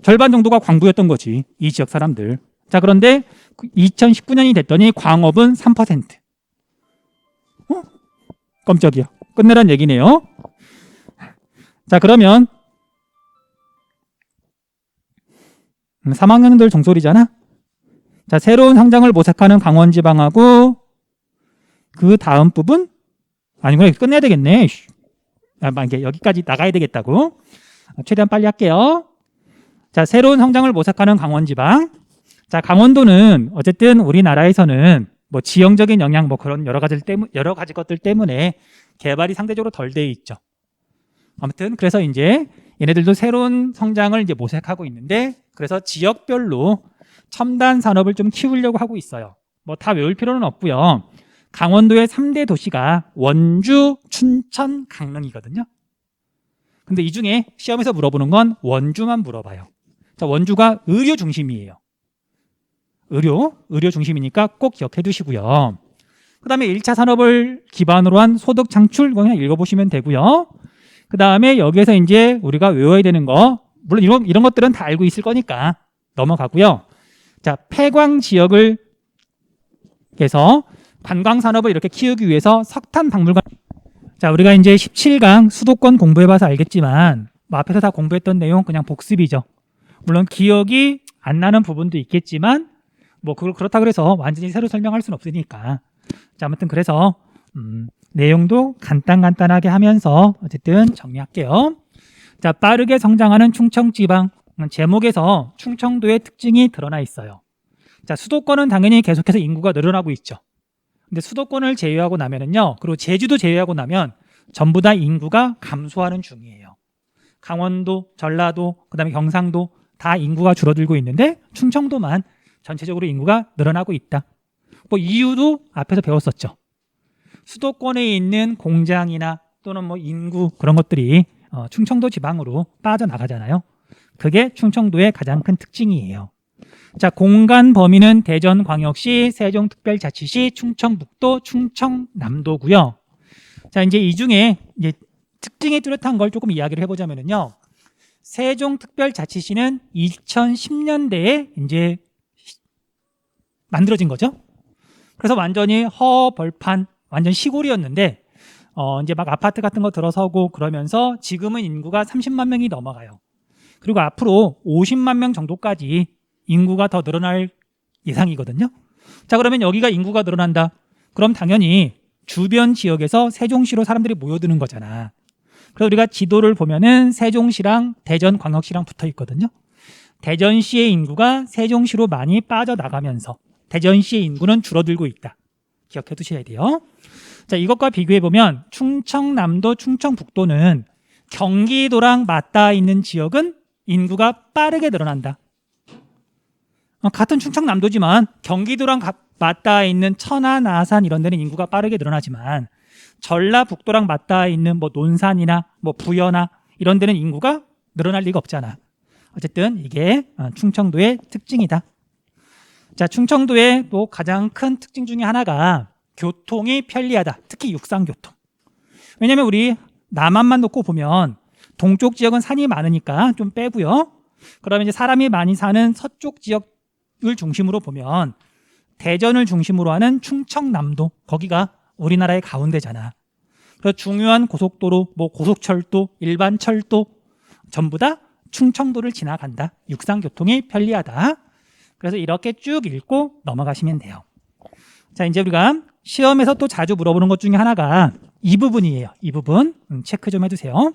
절반 정도가 광부였던 거지. 이 지역 사람들. 자, 그런데 2019년이 됐더니 광업은 3%. 깜짝이야. 끝내란 얘기네요. 자, 그러면 3학년들 종소리잖아. 자, 새로운 성장을 모색하는 강원지방하고 그 다음 부분 아니구나. 끝내야 되겠네. 이게 여기까지 나가야 되겠다고. 최대한 빨리 할게요. 자, 새로운 성장을 모색하는 강원지방. 자, 강원도는 어쨌든 우리나라에서는 뭐 지형적인 영향 뭐 그런 여러 가지 것들 때문에 개발이 상대적으로 덜 돼 있죠. 아무튼 그래서 이제 얘네들도 새로운 성장을 이제 모색하고 있는데 그래서 지역별로 첨단 산업을 좀 키우려고 하고 있어요. 뭐 다 외울 필요는 없고요. 강원도의 3대 도시가 원주, 춘천, 강릉이거든요. 근데 이 중에 시험에서 물어보는 건 원주만 물어봐요. 자, 원주가 의료 중심이에요. 의료 중심이니까 꼭 기억해 두시고요. 그 다음에 1차 산업을 기반으로 한 소득 창출, 그냥 읽어보시면 되고요. 그 다음에 여기에서 이제 우리가 외워야 되는 거, 물론 이런 것들은 다 알고 있을 거니까 넘어가고요. 자, 폐광 지역을 해서 관광 산업을 이렇게 키우기 위해서 석탄 박물관. 자, 우리가 이제 17강 수도권 공부해봐서 알겠지만 뭐 앞에서 다 공부했던 내용 그냥 복습이죠. 물론 기억이 안 나는 부분도 있겠지만 뭐 그걸 그렇다 그래서 완전히 새로 설명할 수는 없으니까. 자, 아무튼 그래서 내용도 간단하게 하면서 어쨌든 정리할게요. 자, 빠르게 성장하는 충청지방. 제목에서 충청도의 특징이 드러나 있어요. 자, 수도권은 당연히 계속해서 인구가 늘어나고 있죠. 근데 수도권을 제외하고 나면은요, 그리고 제주도 제외하고 나면 전부 다 인구가 감소하는 중이에요. 강원도, 전라도, 그다음에 경상도 다 인구가 줄어들고 있는데 충청도만 전체적으로 인구가 늘어나고 있다. 뭐 이유도 앞에서 배웠었죠. 수도권에 있는 공장이나 또는 뭐 인구 그런 것들이 충청도 지방으로 빠져나가잖아요. 그게 충청도의 가장 큰 특징이에요. 자, 공간 범위는 대전광역시, 세종특별자치시, 충청북도, 충청남도고요. 자, 이제 이 중에 이제 특징이 뚜렷한 걸 조금 이야기를 해보자면요. 세종특별자치시는 2010년대에 이제 만들어진 거죠. 그래서 완전히 허벌판, 완전 시골이었는데 이제 막 아파트 같은 거 들어서고 그러면서 지금은 인구가 30만 명이 넘어가요. 그리고 앞으로 50만 명 정도까지 인구가 더 늘어날 예상이거든요. 자, 그러면 여기가 인구가 늘어난다. 그럼 당연히 주변 지역에서 세종시로 사람들이 모여드는 거잖아. 그래서 우리가 지도를 보면은 세종시랑 대전광역시랑 붙어 있거든요. 대전시의 인구가 세종시로 많이 빠져나가면서 대전시의 인구는 줄어들고 있다. 기억해 두셔야 돼요. 자, 이것과 비교해 보면 충청남도, 충청북도는 경기도랑 맞닿아 있는 지역은 인구가 빠르게 늘어난다. 같은 충청남도지만 경기도랑 맞닿아 있는 천안, 아산 이런 데는 인구가 빠르게 늘어나지만 전라북도랑 맞닿아 있는 뭐 논산이나 뭐 부여나 이런 데는 인구가 늘어날 리가 없잖아. 어쨌든 이게 충청도의 특징이다. 자, 충청도의 또 가장 큰 특징 중에 하나가 교통이 편리하다. 특히 육상교통. 왜냐면 우리 남한만 놓고 보면 동쪽 지역은 산이 많으니까 좀 빼고요. 그러면 이제 사람이 많이 사는 서쪽 지역을 중심으로 보면 대전을 중심으로 하는 충청남도, 거기가 우리나라의 가운데잖아. 그래서 중요한 고속도로, 뭐 고속철도, 일반 철도 전부 다 충청도를 지나간다. 육상교통이 편리하다. 그래서 이렇게 쭉 읽고 넘어가시면 돼요. 자, 이제 우리가 시험에서 또 자주 물어보는 것 중에 하나가 이 부분이에요. 이 부분 체크 좀 해주세요.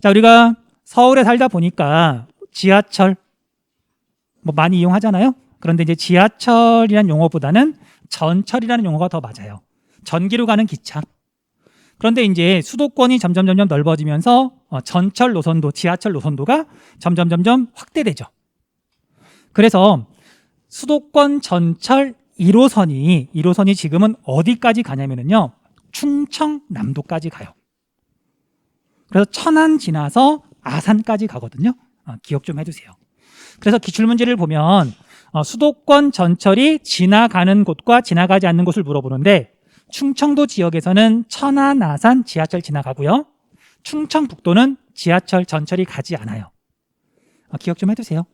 자, 우리가 서울에 살다 보니까 지하철 뭐 많이 이용하잖아요. 그런데 이제 지하철이라는 용어보다는 전철이라는 용어가 더 맞아요. 전기로 가는 기차. 그런데 이제 수도권이 점점 넓어지면서 전철 노선도, 지하철 노선도가 점점 확대되죠. 그래서 수도권 전철 1호선이 지금은 어디까지 가냐면요, 충청남도까지 가요. 그래서 천안 지나서 아산까지 가거든요. 기억 좀 해주세요. 그래서 기출문제를 보면 수도권 전철이 지나가는 곳과 지나가지 않는 곳을 물어보는데 충청도 지역에서는 천안, 아산 지하철 지나가고요. 충청북도는 지하철, 전철이 가지 않아요. 기억 좀 해두세요.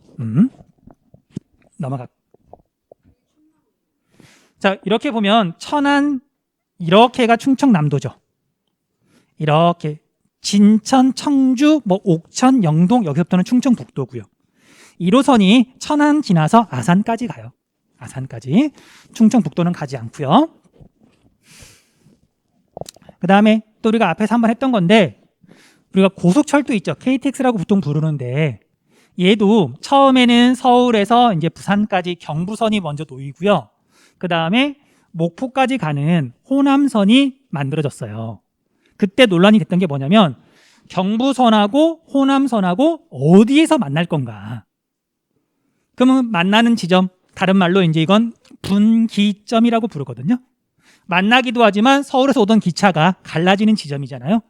넘어가. 자, 이렇게 보면 천안 이렇게가 충청남도죠. 이렇게 진천, 청주, 뭐 옥천, 영동 여기서부터는 충청북도고요. 1호선이 천안 지나서 아산까지 가요. 아산까지. 충청북도는 가지 않고요. 그 다음에 또 우리가 앞에서 한번 했던 건데 우리가 고속철도 있죠. KTX라고 보통 부르는데 얘도 처음에는 서울에서 이제 부산까지 경부선이 먼저 놓이고요. 그 다음에 목포까지 가는 호남선이 만들어졌어요. 그때 논란이 됐던 게 뭐냐면 경부선하고 호남선하고 어디에서 만날 건가? 그러면 만나는 지점, 다른 말로 이제 이건 분기점이라고 부르거든요. 만나기도 하지만 서울에서 오던 기차가 갈라지는 지점이잖아요.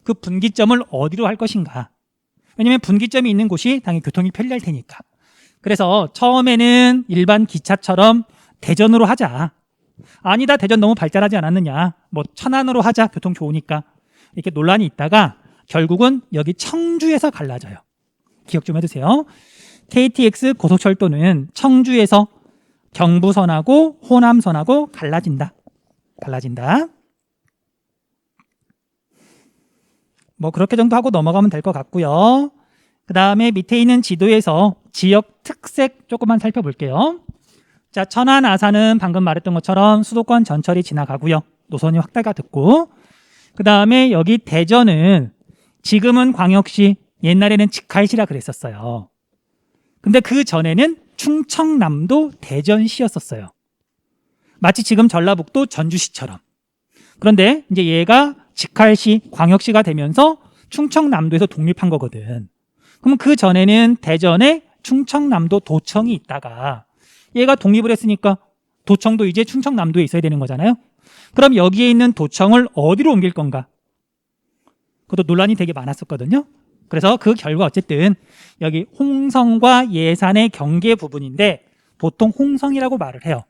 그 분기점을 어디로 할 것인가? 왜냐하면 분기점이 있는 곳이 당연히 교통이 편리할 테니까. 그래서 처음에는 일반 기차처럼 대전으로 하자. 아니다, 대전 너무 발달하지 않았느냐. 뭐 천안으로 하자, 교통 좋으니까. 이렇게 논란이 있다가 결국은 여기 청주에서 갈라져요. 기억 좀 해두세요. KTX 고속철도는 청주에서 경부선하고 호남선하고 갈라진다. 뭐 그렇게 정도 하고 넘어가면 될 것 같고요. 그 다음에 밑에 있는 지도에서 지역 특색 조금만 살펴볼게요. 자, 천안, 아산은 방금 말했던 것처럼 수도권 전철이 지나가고요. 노선이 확대가 됐고, 그 다음에 여기 대전은 지금은 광역시, 옛날에는 직할시라 그랬었어요. 근데 그 전에는 충청남도 대전시였었어요. 마치 지금 전라북도 전주시처럼. 그런데 이제 얘가 직할시, 광역시가 되면서 충청남도에서 독립한 거거든. 그럼 그 전에는 대전에 충청남도 도청이 있다가 얘가 독립을 했으니까 도청도 이제 충청남도에 있어야 되는 거잖아요. 그럼 여기에 있는 도청을 어디로 옮길 건가? 그것도 논란이 되게 많았었거든요. 그래서 그 결과 어쨌든 여기 홍성과 예산의 경계 부분인데 보통 홍성이라고 말을 해요.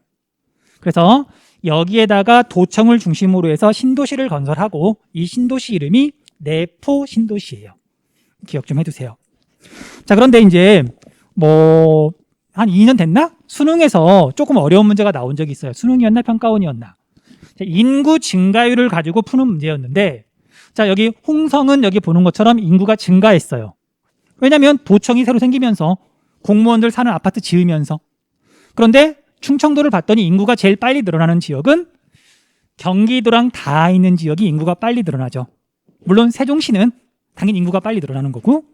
그래서 여기에다가 도청을 중심으로 해서 신도시를 건설하고 이 신도시 이름이 내포 신도시예요. 기억 좀 해두세요. 자, 그런데 이제 뭐 한 2년 됐나? 수능에서 조금 어려운 문제가 나온 적이 있어요. 수능이었나 평가원이었나? 인구 증가율을 가지고 푸는 문제였는데 자, 여기 홍성은 여기 보는 것처럼 인구가 증가했어요. 왜냐하면 도청이 새로 생기면서 공무원들 사는 아파트 지으면서. 그런데 충청도를 봤더니 인구가 제일 빨리 늘어나는 지역은 경기도랑 다 있는 지역이 인구가 빨리 늘어나죠. 물론 세종시는 당연히 인구가 빨리 늘어나는 거고.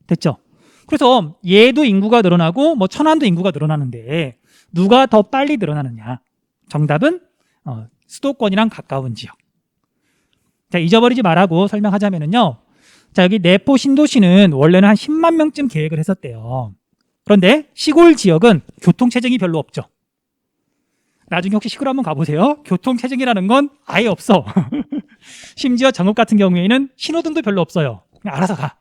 됐죠? 그래서 얘도 인구가 늘어나고 뭐 천안도 인구가 늘어나는데 누가 더 빨리 늘어나느냐? 정답은 수도권이랑 가까운 지역. 자, 잊어버리지 말라고 설명하자면은요. 자, 여기 내포 신도시는 원래는 한 10만 명쯤 계획을 했었대요. 그런데 시골 지역은 교통체증이 별로 없죠. 나중에 혹시 시골 한번 가보세요. 교통체증이라는 건 아예 없어. 심지어 전국 같은 경우에는 신호등도 별로 없어요. 그냥 알아서 가.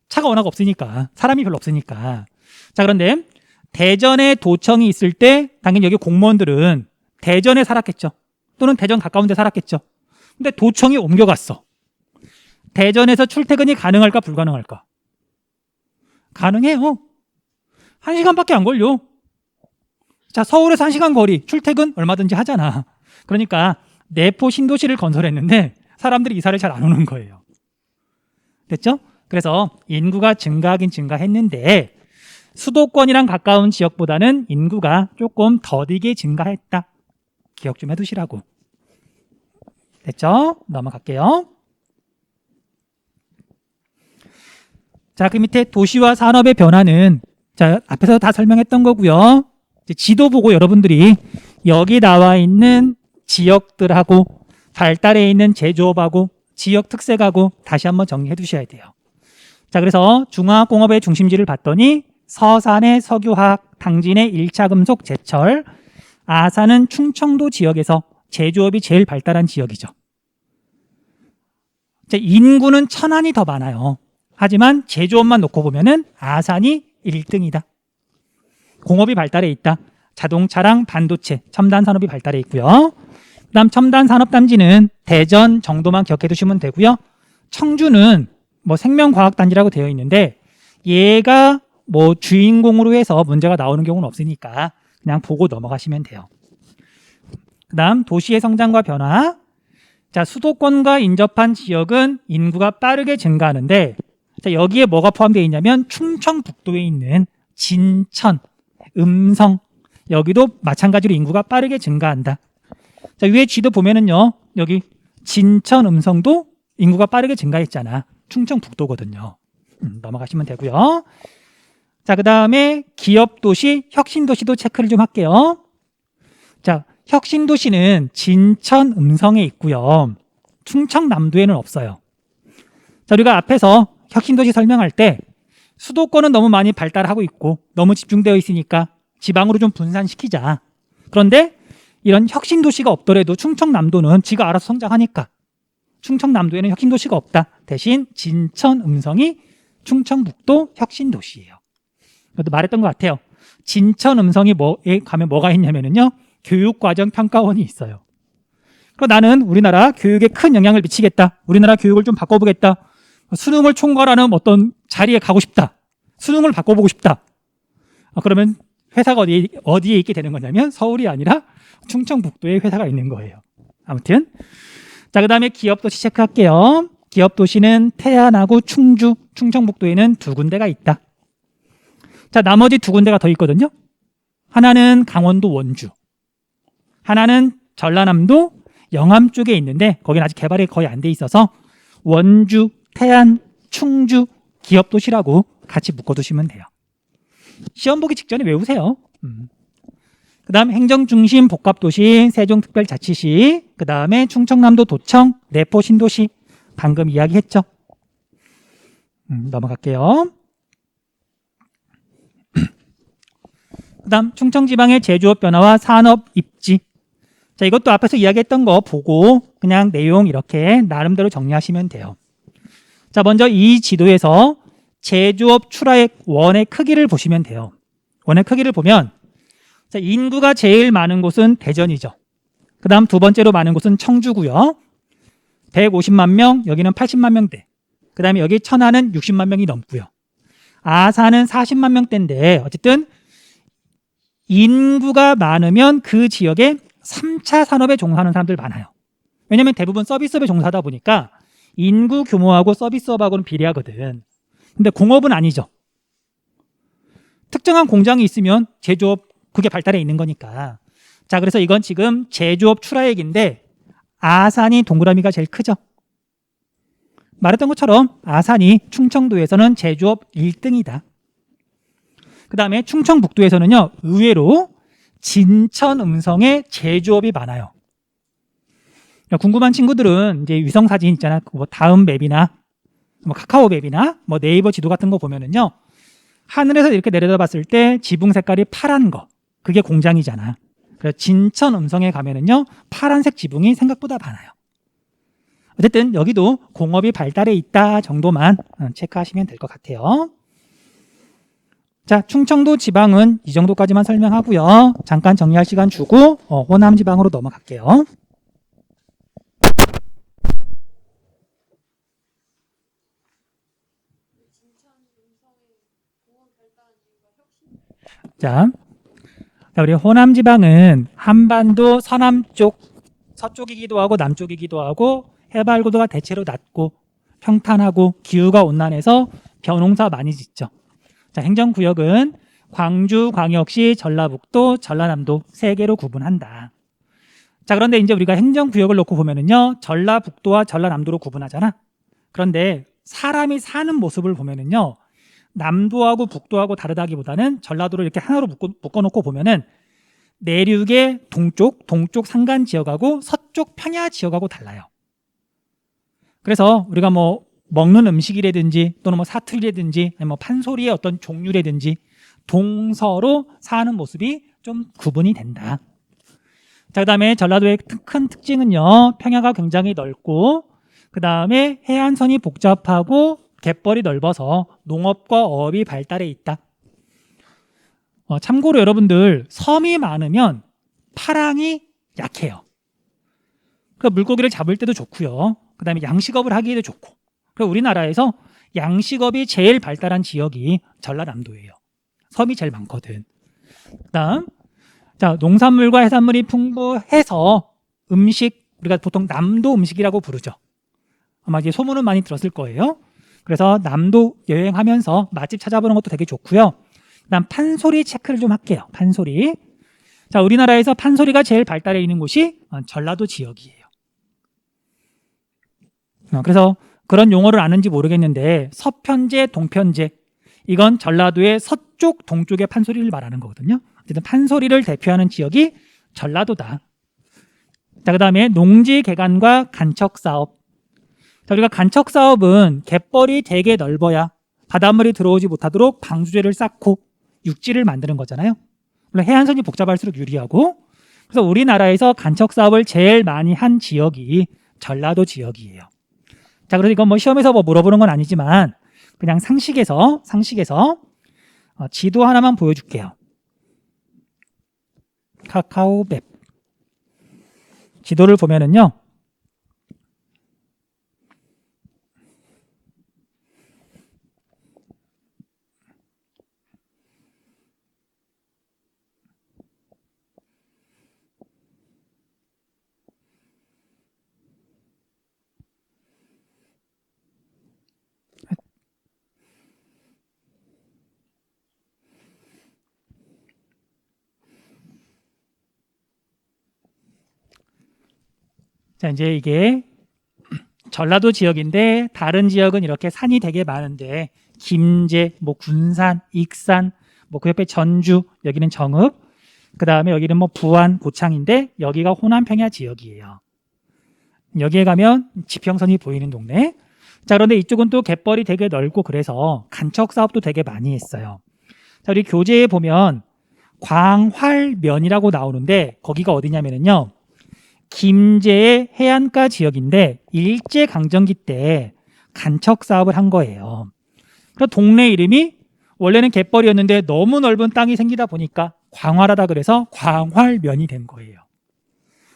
차가 워낙 없으니까. 사람이 별로 없으니까. 자, 그런데 대전에 도청이 있을 때 당연히 여기 공무원들은 대전에 살았겠죠. 또는 대전 가까운 데 살았겠죠. 근데 도청이 옮겨갔어. 대전에서 출퇴근이 가능할까 불가능할까? 가능해요. 1시간밖에 안 걸려. 자, 서울에서 1시간 거리 출퇴근 얼마든지 하잖아. 그러니까 내포 신도시를 건설했는데 사람들이 이사를 잘 안 오는 거예요. 됐죠? 그래서 인구가 증가하긴 증가했는데 수도권이랑 가까운 지역보다는 인구가 조금 더디게 증가했다. 기억 좀 해두시라고. 됐죠? 넘어갈게요. 자, 그 밑에 도시와 산업의 변화는 자, 앞에서 다 설명했던 거고요. 이제 지도 보고 여러분들이 여기 나와 있는 지역들하고 발달해 있는 제조업하고 지역 특색하고 다시 한번 정리해 두셔야 돼요. 자, 그래서 중화공업의 중심지를 봤더니 서산의 석유화학, 당진의 1차 금속 제철, 아산은 충청도 지역에서 제조업이 제일 발달한 지역이죠. 자, 인구는 천안이 더 많아요. 하지만 제조업만 놓고 보면은 아산이 1등이다. 공업이 발달해 있다. 자동차랑 반도체, 첨단 산업이 발달해 있고요. 그다음 첨단 산업 단지는 대전 정도만 기억해 두시면 되고요. 청주는 뭐 생명과학단지라고 되어 있는데 얘가 뭐 주인공으로 해서 문제가 나오는 경우는 없으니까 그냥 보고 넘어가시면 돼요. 그다음 도시의 성장과 변화. 자, 수도권과 인접한 지역은 인구가 빠르게 증가하는데 자, 여기에 뭐가 포함되어 있냐면 충청북도에 있는 진천, 음성 여기도 마찬가지로 인구가 빠르게 증가한다. 자, 위에 지도 보면은요. 여기 진천, 음성도 인구가 빠르게 증가했잖아. 충청북도거든요. 넘어가시면 되고요. 자, 그다음에 기업도시, 혁신도시도 체크를 좀 할게요. 자, 혁신도시는 진천, 음성에 있고요. 충청남도에는 없어요. 자, 우리가 앞에서 혁신도시 설명할 때 수도권은 너무 많이 발달하고 있고 너무 집중되어 있으니까 지방으로 좀 분산시키자. 그런데 이런 혁신도시가 없더라도 충청남도는 지가 알아서 성장하니까 충청남도에는 혁신도시가 없다. 대신 진천, 음성이 충청북도 혁신도시예요. 그것도 말했던 것 같아요. 진천, 음성이 뭐에 가면 뭐가 있냐면요. 교육과정평가원이 있어요. 그럼 나는 우리나라 교육에 큰 영향을 미치겠다. 우리나라 교육을 좀 바꿔보겠다. 수능을 총괄하는 어떤 자리에 가고 싶다. 수능을 바꿔보고 싶다. 그러면 회사가 어디에 있게 되는 거냐면 서울이 아니라 충청북도에 회사가 있는 거예요. 아무튼 자, 그 다음에 기업도시 체크할게요. 기업도시는 태안하고 충주, 충청북도에는 2군데가 있다. 자, 나머지 2군데가 더 있거든요. 하나는 강원도 원주, 하나는 전라남도 영암 쪽에 있는데 거기는 아직 개발이 거의 안 돼 있어서 원주, 태안, 충주 기업도시라고 같이 묶어두시면 돼요. 시험 보기 직전에 외우세요. 그 다음 행정중심 복합도시 세종특별자치시, 그 다음에 충청남도 도청, 내포 신도시 방금 이야기했죠. 넘어갈게요. 그 다음 충청지방의 제조업 변화와 산업 입지. 자, 이것도 앞에서 이야기했던 거 보고 그냥 내용 이렇게 나름대로 정리하시면 돼요. 자, 먼저 이 지도에서 제조업 출하액 원의 크기를 보시면 돼요. 원의 크기를 보면 자, 인구가 제일 많은 곳은 대전이죠. 그 다음 두 번째로 많은 곳은 청주고요. 150만 명, 여기는 80만 명대. 그 다음에 여기 천안은 60만 명이 넘고요. 아산은 40만 명대인데 어쨌든 인구가 많으면 그 지역에 3차 산업에 종사하는 사람들 많아요. 왜냐하면 대부분 서비스업에 종사하다 보니까 인구 규모하고 서비스업하고는 비례하거든. 근데 공업은 아니죠. 특정한 공장이 있으면 제조업 그게 발달해 있는 거니까. 자, 그래서 이건 지금 제조업 출하액인데 아산이 동그라미가 제일 크죠. 말했던 것처럼 아산이 충청도에서는 제조업 1등이다. 그 다음에 충청북도에서는요, 의외로 진천 음성에 제조업이 많아요. 궁금한 친구들은 이제 위성 사진 있잖아. 뭐 다음 맵이나 뭐 카카오 맵이나 뭐 네이버 지도 같은 거 보면은요, 하늘에서 이렇게 내려다봤을 때 지붕 색깔이 파란 거, 그게 공장이잖아. 그래서 진천 음성에 가면은요, 파란색 지붕이 생각보다 많아요. 어쨌든 여기도 공업이 발달해 있다 정도만 체크하시면 될 것 같아요. 자, 충청도 지방은 이 정도까지만 설명하고요. 잠깐 정리할 시간 주고 호남 지방으로 넘어갈게요. 자, 우리 호남 지방은 한반도 서남쪽, 서쪽이기도 하고 남쪽이기도 하고 해발 고도가 대체로 낮고 평탄하고 기후가 온난해서 벼농사 많이 짓죠. 자, 행정구역은 광주, 광역시, 전라북도, 전라남도 세 개로 구분한다. 자, 그런데 이제 우리가 행정구역을 놓고 보면은요, 전라북도와 전라남도로 구분하잖아. 그런데 사람이 사는 모습을 보면은요, 남도하고 북도하고 다르다기보다는 전라도를 이렇게 하나로 묶어놓고 보면은 내륙의 동쪽 산간 지역하고 서쪽 평야 지역하고 달라요. 그래서 우리가 뭐 먹는 음식이라든지 또는 뭐 사투리라든지 뭐 판소리의 어떤 종류라든지 동서로 사는 모습이 좀 구분이 된다. 자, 그 다음에 전라도의 큰 특징은요, 평야가 굉장히 넓고 그 다음에 해안선이 복잡하고 갯벌이 넓어서 농업과 어업이 발달해 있다. 참고로 여러분들, 섬이 많으면 파랑이 약해요. 그러니까 물고기를 잡을 때도 좋고요. 그 다음에 양식업을 하기에도 좋고. 그리고 우리나라에서 양식업이 제일 발달한 지역이 전라남도예요. 섬이 제일 많거든. 그다음, 자, 농산물과 해산물이 풍부해서 음식, 우리가 보통 남도 음식이라고 부르죠. 아마 이제 소문은 많이 들었을 거예요. 그래서 남도 여행하면서 맛집 찾아보는 것도 되게 좋고요. 그다음 판소리 체크를 좀 할게요. 판소리. 자, 우리나라에서 판소리가 제일 발달해 있는 곳이 전라도 지역이에요. 그래서 그런 용어를 아는지 모르겠는데 서편제, 동편제, 이건 전라도의 서쪽, 동쪽의 판소리를 말하는 거거든요. 어쨌든 판소리를 대표하는 지역이 전라도다. 자, 그 다음에 농지 개간과 간척 사업. 자, 우리가 간척 사업은 갯벌이 되게 넓어야 바닷물이 들어오지 못하도록 방수제를 쌓고 육지를 만드는 거잖아요. 물론 해안선이 복잡할수록 유리하고, 그래서 우리나라에서 간척 사업을 제일 많이 한 지역이 전라도 지역이에요. 자, 그래서 이건 뭐 시험에서 뭐 물어보는 건 아니지만 그냥 상식에서 지도 하나만 보여줄게요. 카카오 맵 지도를 보면은요, 자, 이제 이게 전라도 지역인데 다른 지역은 이렇게 산이 되게 많은데 김제, 뭐 군산, 익산, 뭐 그 옆에 전주, 여기는 정읍, 그 다음에 여기는 뭐 부안, 고창인데 여기가 호남평야 지역이에요. 여기에 가면 지평선이 보이는 동네. 자, 그런데 이쪽은 또 갯벌이 되게 넓고 그래서 간척 사업도 되게 많이 했어요. 자, 우리 교재에 보면 광활면이라고 나오는데 거기가 어디냐면요, 김제의 해안가 지역인데 일제강점기 때 간척 사업을 한 거예요. 그래서 동네 이름이 원래는 갯벌이었는데 너무 넓은 땅이 생기다 보니까 광활하다 그래서 광활면이 된 거예요.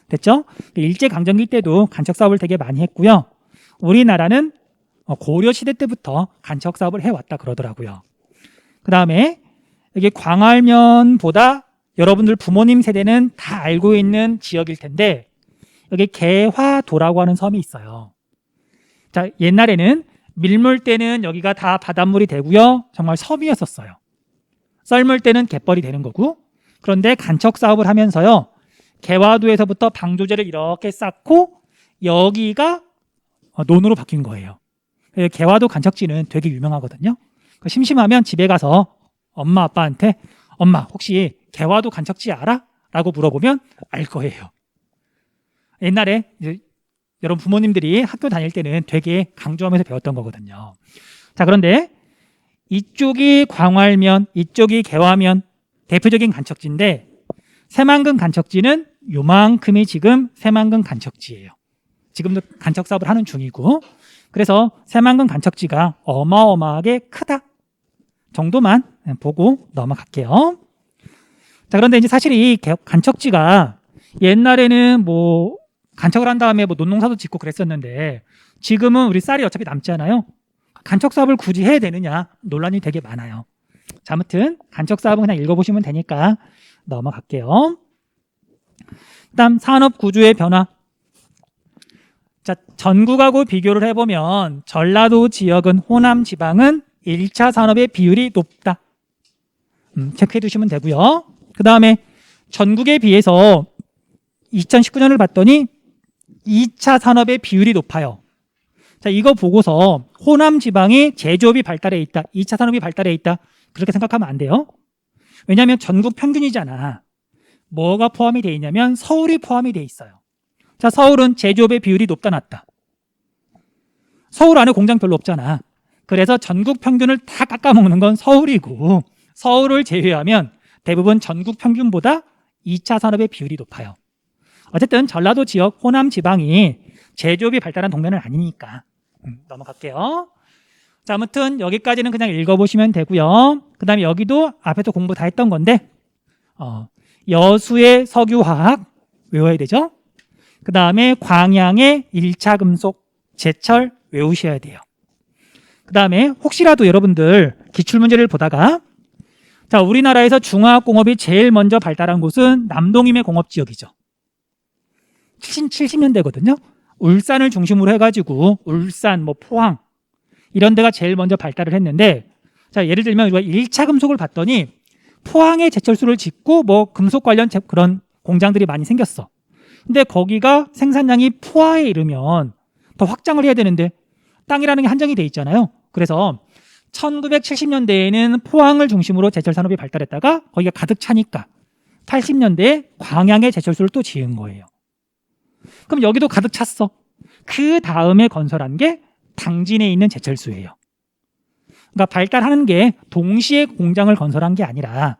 됐죠? 일제강점기 때도 간척 사업을 되게 많이 했고요. 우리나라는 고려시대 때부터 간척 사업을 해왔다 그러더라고요. 그 다음에 여기 광활면보다 여러분들 부모님 세대는 다 알고 있는 지역일 텐데 여기 개화도라고 하는 섬이 있어요. 자, 옛날에는 밀물 때는 여기가 다 바닷물이 되고요. 정말 섬이었었어요. 썰물 때는 갯벌이 되는 거고. 그런데 간척 사업을 하면서요. 개화도에서부터 방조제를 이렇게 쌓고 여기가 논으로 바뀐 거예요. 개화도 간척지는 되게 유명하거든요. 심심하면 집에 가서 엄마 아빠한테 엄마 혹시 개화도 간척지 알아? 라고 물어보면 알 거예요. 옛날에 이제 여러분 부모님들이 학교 다닐 때는 되게 강조하면서 배웠던 거거든요. 자, 그런데 이쪽이 광활면, 이쪽이 개화면 대표적인 간척지인데 새만금 간척지는 요만큼이 지금 새만금 간척지예요. 지금도 간척 사업을 하는 중이고 그래서 새만금 간척지가 어마어마하게 크다 정도만 보고 넘어갈게요. 자, 그런데 이제 사실 이 간척지가 옛날에는 뭐 간척을 한 다음에 뭐 논농사도 짓고 그랬었는데 지금은 우리 쌀이 어차피 남잖아요. 간척 사업을 굳이 해야 되느냐 논란이 되게 많아요. 자, 아무튼 간척 사업은 그냥 읽어보시면 되니까 넘어갈게요. 다음 산업 구조의 변화. 자, 전국하고 비교를 해보면 전라도 지역은 호남 지방은 1차 산업의 비율이 높다. 체크해 두시면 되고요. 그 다음에 전국에 비해서 2019년을 봤더니 2차 산업의 비율이 높아요. 자, 이거 보고서 호남 지방이 제조업이 발달해 있다. 2차 산업이 발달해 있다. 그렇게 생각하면 안 돼요. 왜냐하면 전국 평균이잖아. 뭐가 포함이 되어 있냐면 서울이 포함이 되어 있어요. 자, 서울은 제조업의 비율이 높다 낮다. 서울 안에 공장 별로 없잖아. 그래서 전국 평균을 다 깎아먹는 건 서울이고 서울을 제외하면 대부분 전국 평균보다 2차 산업의 비율이 높아요. 어쨌든 전라도 지역 호남 지방이 제조업이 발달한 동네는 아니니까 넘어갈게요. 자, 아무튼 여기까지는 그냥 읽어보시면 되고요. 그 다음에 여기도 앞에서 공부 다 했던 건데 여수의 석유화학 외워야 되죠. 그 다음에 광양의 1차 금속 제철 외우셔야 돼요. 그 다음에 혹시라도 여러분들 기출문제를 보다가 자, 우리나라에서 중화학공업이 제일 먼저 발달한 곳은 남동임의 공업지역이죠. 70년대거든요. 울산을 중심으로 해가지고 울산, 뭐 포항 이런 데가 제일 먼저 발달을 했는데 자, 예를 들면 우리가 1차 금속을 봤더니 포항에 제철소를 짓고 뭐 금속 관련 그런 공장들이 많이 생겼어. 근데 거기가 생산량이 포화에 이르면 더 확장을 해야 되는데 땅이라는 게 한정이 돼 있잖아요. 그래서 1970년대에는 포항을 중심으로 제철 산업이 발달했다가 거기가 가득 차니까 80년대에 광양에 제철소를 또 지은 거예요. 그럼 여기도 가득 찼어. 그 다음에 건설한 게 당진에 있는 제철소예요. 그러니까 발달하는 게 동시에 공장을 건설한 게 아니라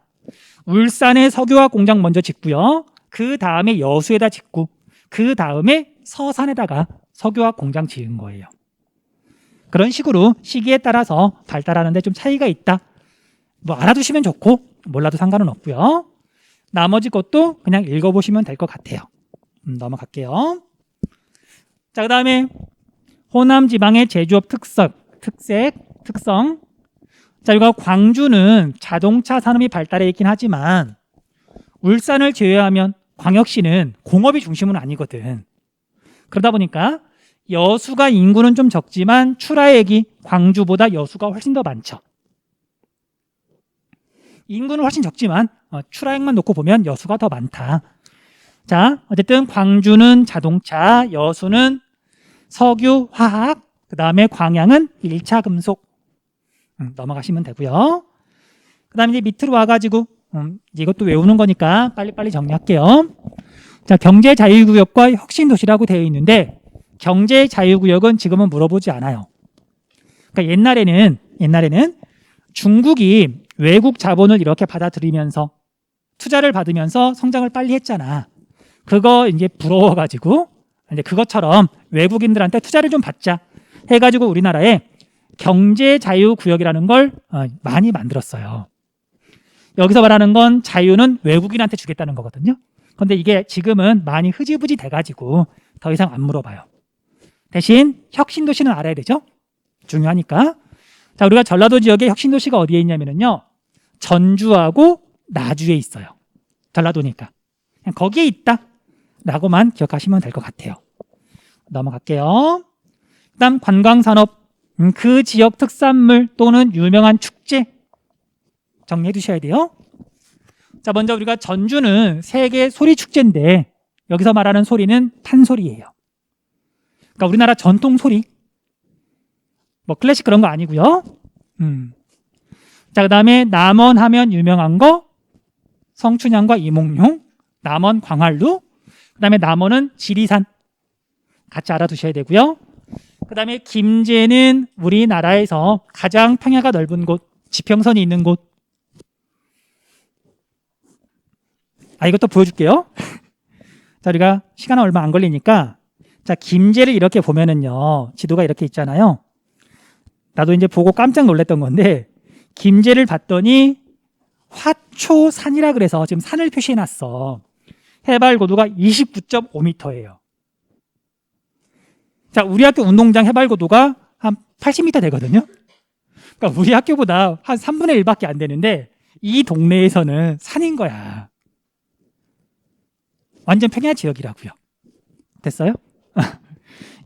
울산에 석유화학 공장 먼저 짓고요. 그 다음에 여수에다 짓고 그 다음에 서산에다가 석유화학 공장 지은 거예요. 그런 식으로 시기에 따라서 발달하는데 좀 차이가 있다. 뭐 알아두시면 좋고 몰라도 상관은 없고요. 나머지 것도 그냥 읽어보시면 될 것 같아요. 넘어갈게요. 자, 그 다음에 호남 지방의 제조업 특성. 자, 이거 광주는 자동차 산업이 발달해 있긴 하지만 울산을 제외하면 광역시는 공업이 중심은 아니거든. 그러다 보니까 여수가 인구는 좀 적지만 출하액이 광주보다 여수가 훨씬 더 많죠. 인구는 훨씬 적지만 출하액만 놓고 보면 여수가 더 많다. 자, 어쨌든 광주는 자동차, 여수는 석유, 화학, 그 다음에 광양은 1차 금속. 넘어가시면 되고요. 그 다음에 이제 밑으로 와가지고 이제 이것도 외우는 거니까 빨리빨리 정리할게요. 자, 경제자유구역과 혁신도시라고 되어 있는데 경제자유구역은 지금은 물어보지 않아요. 그러니까 옛날에는 중국이 외국 자본을 이렇게 받아들이면서 투자를 받으면서 성장을 빨리 했잖아. 그거 이제 부러워가지고 이제 그것처럼 외국인들한테 투자를 좀 받자 해가지고 우리나라에 경제자유구역이라는 걸 많이 만들었어요. 여기서 말하는 건 자유는 외국인한테 주겠다는 거거든요. 그런데 이게 지금은 많이 흐지부지 돼가지고 더 이상 안 물어봐요. 대신 혁신도시는 알아야 되죠. 중요하니까. 자, 우리가 전라도 지역의 혁신도시가 어디에 있냐면요, 전주하고 나주에 있어요. 전라도니까 그냥 거기에 있다 라고만 기억하시면 될 것 같아요. 넘어갈게요. 그 다음 관광산업. 그 지역 특산물 또는 유명한 축제 정리해 두셔야 돼요. 자, 먼저 우리가 전주는 세계 소리 축제인데 여기서 말하는 소리는 판소리예요. 그러니까 우리나라 전통 소리, 뭐 클래식 그런 거 아니고요. 자, 그다음에 남원 하면 유명한 거 성춘향과 이몽룡, 남원 광활루, 그다음에 남원은 지리산 같이 알아두셔야 되고요. 그다음에 김제는 우리나라에서 가장 평야가 넓은 곳, 지평선이 있는 곳. 이것도 보여줄게요. 자, 우리가 시간 얼마 안 걸리니까, 자, 김제를 이렇게 보면은요, 지도가 이렇게 있잖아요. 나도 이제 보고 깜짝 놀랐던 건데, 김제를 봤더니 화초산이라 그래서 지금 산을 표시해 놨어. 해발 고도가 29.5m예요. 자, 우리 학교 운동장 해발 고도가 한 80m 되거든요. 그러니까 우리 학교보다 한 3분의 1밖에 안 되는데 이 동네에서는 산인 거야. 완전 평야 지역이라고요. 됐어요?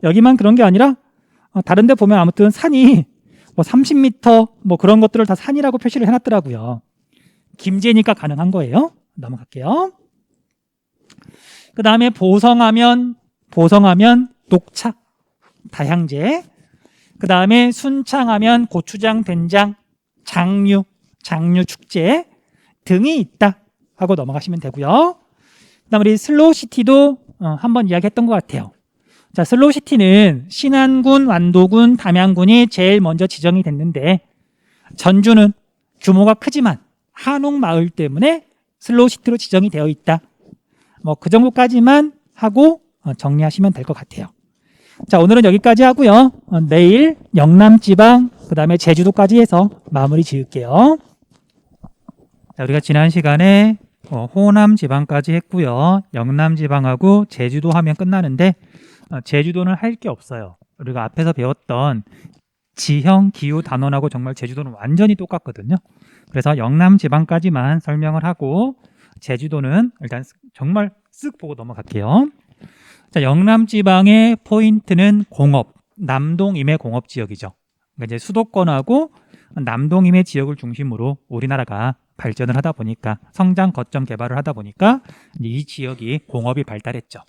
여기만 그런 게 아니라 다른 데 보면 아무튼 산이 뭐 30m 뭐 그런 것들을 다 산이라고 표시를 해놨더라고요. 김제니까 가능한 거예요. 넘어갈게요. 그 다음에 보성하면 녹차, 다향제. 그 다음에 순창하면 고추장, 된장, 장류 축제 등이 있다 하고 넘어가시면 되고요. 그 다음 우리 슬로우시티도 한번 이야기했던 것 같아요. 자, 슬로우시티는 신안군, 완도군, 담양군이 제일 먼저 지정이 됐는데 전주는 규모가 크지만 한옥마을 때문에 슬로우시티로 지정이 되어 있다. 뭐 그 정도까지만 하고 정리하시면 될 것 같아요. 자, 오늘은 여기까지 하고요. 내일 영남지방, 그 다음에 제주도까지 해서 마무리 지을게요. 자, 우리가 지난 시간에 호남지방까지 했고요. 영남지방하고 제주도 하면 끝나는데 제주도는 할 게 없어요. 우리가 앞에서 배웠던 지형, 기후, 단원하고 정말 제주도는 완전히 똑같거든요. 그래서 영남지방까지만 설명을 하고 제주도는 일단 정말 쓱 보고 넘어갈게요. 자, 영남지방의 포인트는 공업, 남동임의 공업지역이죠. 그러니까 이제 수도권하고 남동임의 지역을 중심으로 우리나라가 발전을 하다 보니까 성장 거점 개발을 하다 보니까 이 지역이 공업이 발달했죠.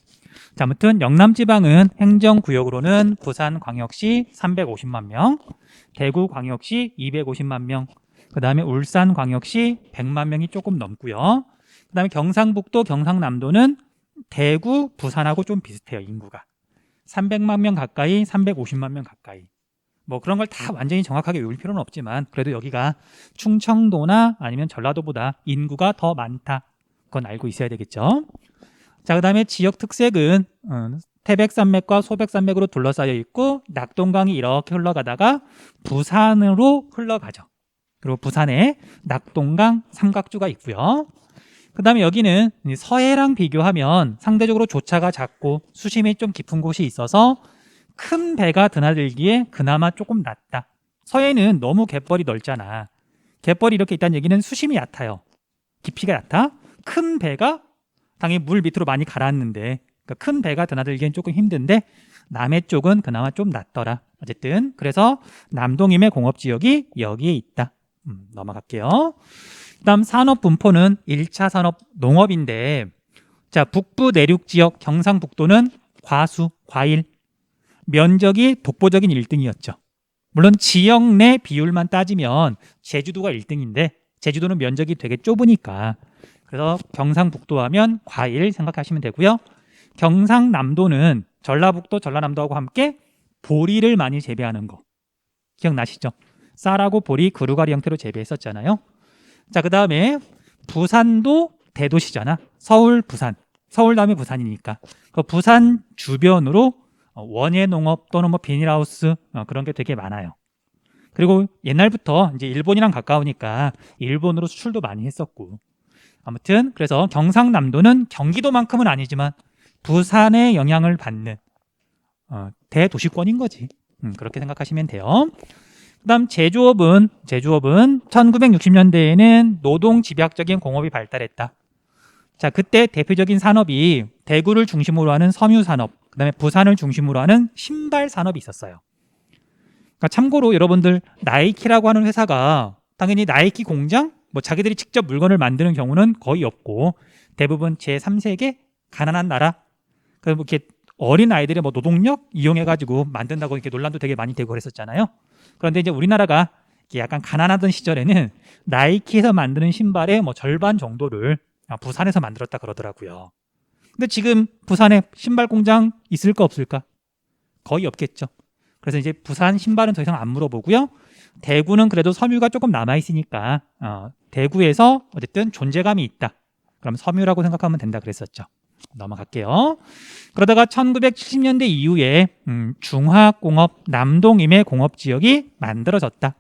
자, 아무튼 영남지방은 행정구역으로는 부산광역시 350만 명, 대구광역시 250만 명, 그 다음에 울산광역시 100만 명이 조금 넘고요. 그 다음에 경상북도, 경상남도는 대구, 부산하고 좀 비슷해요. 인구가 300만 명 가까이, 350만 명 가까이. 뭐 그런 걸 다 완전히 정확하게 외울 필요는 없지만 그래도 여기가 충청도나 아니면 전라도보다 인구가 더 많다. 그건 알고 있어야 되겠죠. 자, 그 다음에 지역 특색은 태백산맥과 소백산맥으로 둘러싸여 있고 낙동강이 이렇게 흘러가다가 부산으로 흘러가죠. 그리고 부산에 낙동강 삼각주가 있고요. 그 다음에 여기는 서해랑 비교하면 상대적으로 조차가 작고 수심이 좀 깊은 곳이 있어서 큰 배가 드나들기에 그나마 조금 낫다. 서해는 너무 갯벌이 넓잖아. 갯벌이 이렇게 있다는 얘기는 수심이 얕아요. 깊이가 얕아. 큰 배가 당연히 물 밑으로 많이 가라앉는데 그러니까 큰 배가 드나들기엔 조금 힘든데 남해 쪽은 그나마 좀 낫더라. 어쨌든 그래서 남동임의 공업지역이 여기에 있다. 넘어갈게요. 그다음 산업 분포는 1차 산업 농업인데 자, 북부 내륙 지역 경상북도는 과수, 과일 면적이 독보적인 1등이었죠. 물론 지역 내 비율만 따지면 제주도가 1등인데 제주도는 면적이 되게 좁으니까 그래서 경상북도 하면 과일 생각하시면 되고요. 경상남도는 전라북도, 전라남도하고 함께 보리를 많이 재배하는 거 기억나시죠? 쌀하고 보리, 그루가리 형태로 재배했었잖아요. 자, 그 다음에 부산도 대도시잖아. 서울, 부산. 서울 다음에 부산이니까. 그 부산 주변으로 원예 농업 또는 뭐 비닐하우스 그런 게 되게 많아요. 그리고 옛날부터 이제 일본이랑 가까우니까 일본으로 수출도 많이 했었고. 아무튼 그래서 경상남도는 경기도만큼은 아니지만 부산의 영향을 받는 대도시권인 거지. 그렇게 생각하시면 돼요. 그다음 제조업은 1960년대에는 노동 집약적인 공업이 발달했다. 자, 그때 대표적인 산업이 대구를 중심으로 하는 섬유 산업, 그다음에 부산을 중심으로 하는 신발 산업이 있었어요. 그러니까 참고로 여러분들 나이키라고 하는 회사가 당연히 나이키 공장, 뭐 자기들이 직접 물건을 만드는 경우는 거의 없고 대부분 제3세계 가난한 나라, 그 뭐 이렇게 어린 아이들의 뭐 노동력 이용해가지고 만든다고 이렇게 논란도 되게 많이 되고 그랬었잖아요. 그런데 이제 우리나라가 약간 가난하던 시절에는 나이키에서 만드는 신발의 뭐 절반 정도를 부산에서 만들었다 그러더라고요. 근데 지금 부산에 신발 공장 있을까 없을까? 거의 없겠죠. 그래서 이제 부산 신발은 더 이상 안 물어보고요. 대구는 그래도 섬유가 조금 남아있으니까 대구에서 어쨌든 존재감이 있다. 그럼 섬유라고 생각하면 된다 그랬었죠. 넘어갈게요. 그러다가 1970년대 이후에 중화공업 남동임의 공업지역이 만들어졌다.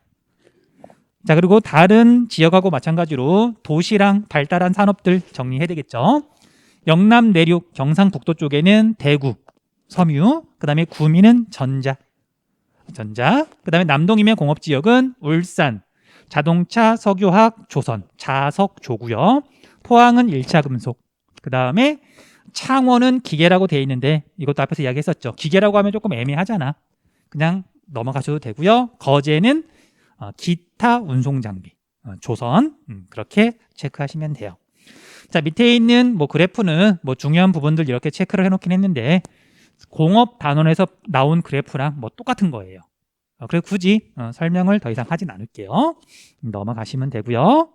자, 그리고 다른 지역하고 마찬가지로 도시랑 발달한 산업들 정리해야 되겠죠. 영남 내륙 경상북도 쪽에는 대구, 섬유, 그 다음에 구미는 전자, 그 다음에 남동임의 공업지역은 울산, 자동차, 석유화학, 조선, 자석, 조고요. 포항은 1차 금속, 그 다음에 창원은 기계라고 되어 있는데 이것도 앞에서 이야기했었죠. 기계라고 하면 조금 애매하잖아. 그냥 넘어가셔도 되고요. 거제는 기타 운송장비, 조선, 그렇게 체크하시면 돼요. 자, 밑에 있는 뭐 그래프는 뭐 중요한 부분들 이렇게 체크를 해놓긴 했는데 공업 단원에서 나온 그래프랑 뭐 똑같은 거예요. 그래서 굳이 설명을 더 이상 하진 않을게요. 넘어가시면 되고요.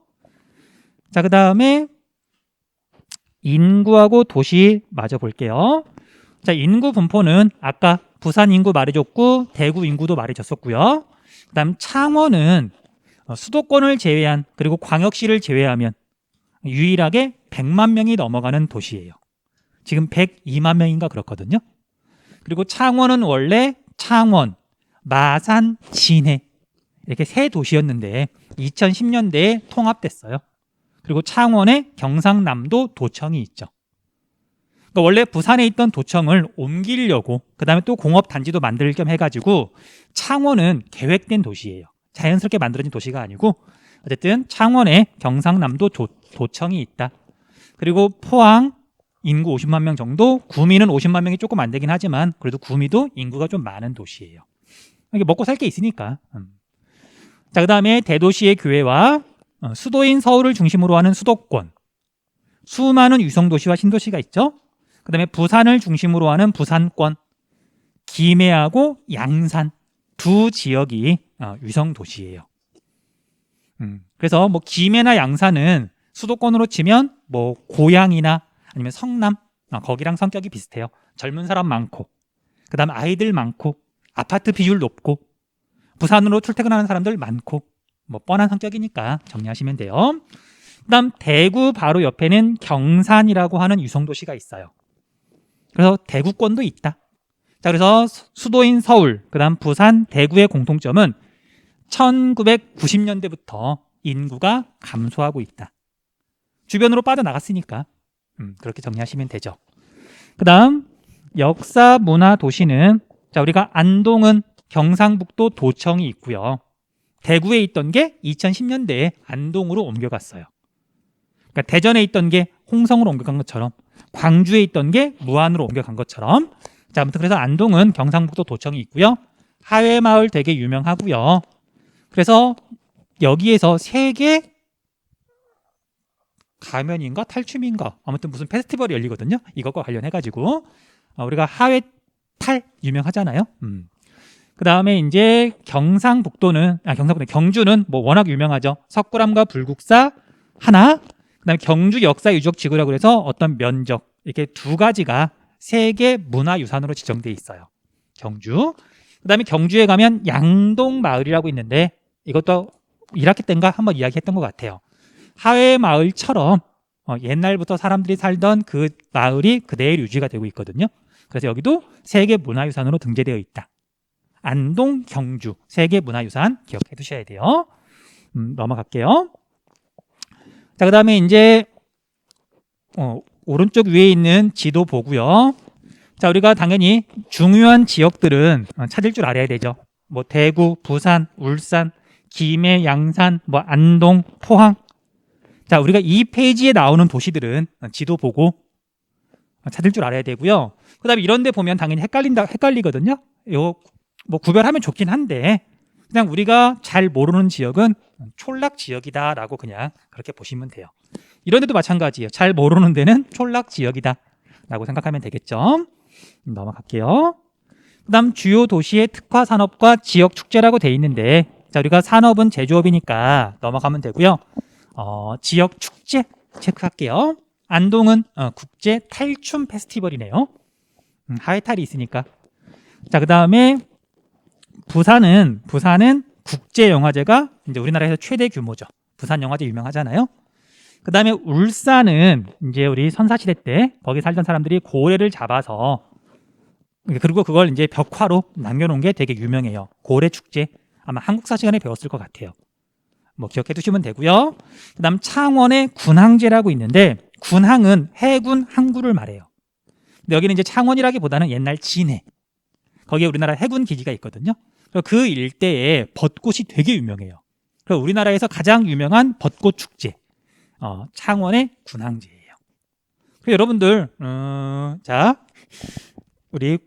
자, 그 다음에 인구하고 도시 마저 볼게요. 자, 인구 분포는 아까 부산 인구 말해줬고 대구 인구도 말해줬었고요. 그 다음 창원은 수도권을 제외한 그리고 광역시를 제외하면 유일하게 100만 명이 넘어가는 도시예요. 지금 102만 명인가 그렇거든요. 그리고 창원은 원래 창원, 마산, 진해 이렇게 세 도시였는데 2010년대에 통합됐어요. 그리고 창원에 경상남도 도청이 있죠. 그러니까 원래 부산에 있던 도청을 옮기려고 그 다음에 또 공업단지도 만들 겸 해가지고 창원은 계획된 도시예요. 자연스럽게 만들어진 도시가 아니고 어쨌든 창원에 경상남도 도청이 있다. 그리고 포항 인구 50만 명 정도, 구미는 50만 명이 조금 안 되긴 하지만 그래도 구미도 인구가 좀 많은 도시예요. 이게 먹고 살 게 있으니까. 자, 그 다음에 대도시의 교외와 수도인 서울을 중심으로 하는 수도권, 수많은 위성도시와 신도시가 있죠. 그 다음에 부산을 중심으로 하는 부산권, 김해하고 양산 두 지역이 위성도시예요. 그래서 뭐 김해나 양산은 수도권으로 치면 뭐 고양이나 아니면 성남 거기랑 성격이 비슷해요. 젊은 사람 많고 그 다음 아이들 많고 아파트 비율 높고 부산으로 출퇴근하는 사람들 많고 뭐 뻔한 성격이니까 정리하시면 돼요. 그 다음 대구 바로 옆에는 경산이라고 하는 위성도시가 있어요. 그래서 대구권도 있다. 자, 그래서 수도인 서울, 그 다음 부산, 대구의 공통점은 1990년대부터 인구가 감소하고 있다. 주변으로 빠져나갔으니까 그렇게 정리하시면 되죠. 그 다음 역사 문화 도시는 자, 우리가 안동은 경상북도 도청이 있고요. 대구에 있던 게 2010년대에 안동으로 옮겨갔어요. 그러니까 대전에 있던 게 홍성으로 옮겨간 것처럼 광주에 있던 게 무안으로 옮겨간 것처럼 자, 아무튼 그래서 안동은 경상북도 도청이 있고요. 하회마을 되게 유명하고요. 그래서 여기에서 세계 가면인가 탈춤인가 아무튼 무슨 페스티벌이 열리거든요. 이것과 관련해가지고 우리가 하회탈 유명하잖아요. 그 다음에 이제 경상북도는 경주는 뭐 워낙 유명하죠. 석굴암과 불국사 하나, 그 다음에 경주 역사 유적 지구라고 그래서 어떤 면적 이렇게 두 가지가 세계 문화유산으로 지정돼 있어요. 경주. 그 다음에 경주에 가면 양동마을이라고 있는데 이것도 1학기 때인가 한번 이야기했던 것 같아요. 하회마을처럼 옛날부터 사람들이 살던 그 마을이 그대로 유지가 되고 있거든요. 그래서 여기도 세계문화유산으로 등재되어 있다. 안동, 경주 세계문화유산 기억해 두셔야 돼요. 넘어갈게요. 자, 그 다음에 이제 오른쪽 위에 있는 지도 보고요. 자, 우리가 당연히 중요한 지역들은 찾을 줄 알아야 되죠. 뭐 대구, 부산, 울산, 김해, 양산, 뭐 안동, 포항. 자, 우리가 이 페이지에 나오는 도시들은 지도 보고 찾을 줄 알아야 되고요. 그 다음에 이런 데 보면 당연히 헷갈리거든요. 요 뭐 구별하면 좋긴 한데 그냥 우리가 잘 모르는 지역은 촌락 지역이다라고 그냥 그렇게 보시면 돼요. 이런 데도 마찬가지예요. 잘 모르는 데는 촌락 지역이다라고 생각하면 되겠죠. 넘어갈게요. 그다음 주요 도시의 특화 산업과 지역 축제라고 돼 있는데, 자, 우리가 산업은 제조업이니까 넘어가면 되고요. 지역 축제 체크할게요. 안동은 국제 탈춤 페스티벌이네요. 하회탈이 있으니까. 자, 그다음에 부산은 국제 영화제가 이제 우리나라에서 최대 규모죠. 부산 영화제 유명하잖아요. 그다음에 울산은 이제 우리 선사시대 때 거기 살던 사람들이 고래를 잡아서, 그리고 그걸 이제 벽화로 남겨놓은 게 되게 유명해요. 고래 축제. 아마 한국사 시간에 배웠을 것 같아요. 뭐 기억해 두시면 되고요. 그다음 창원에 군항제라고 있는데, 군항은 해군 항구를 말해요. 근데 여기는 이제 창원이라기보다는 옛날 진해, 거기에 우리나라 해군 기지가 있거든요. 그 일대에 벚꽃이 되게 유명해요. 그래서 우리나라에서 가장 유명한 벚꽃 축제, 창원의 군항제예요. 그래서 여러분들, 자, 우리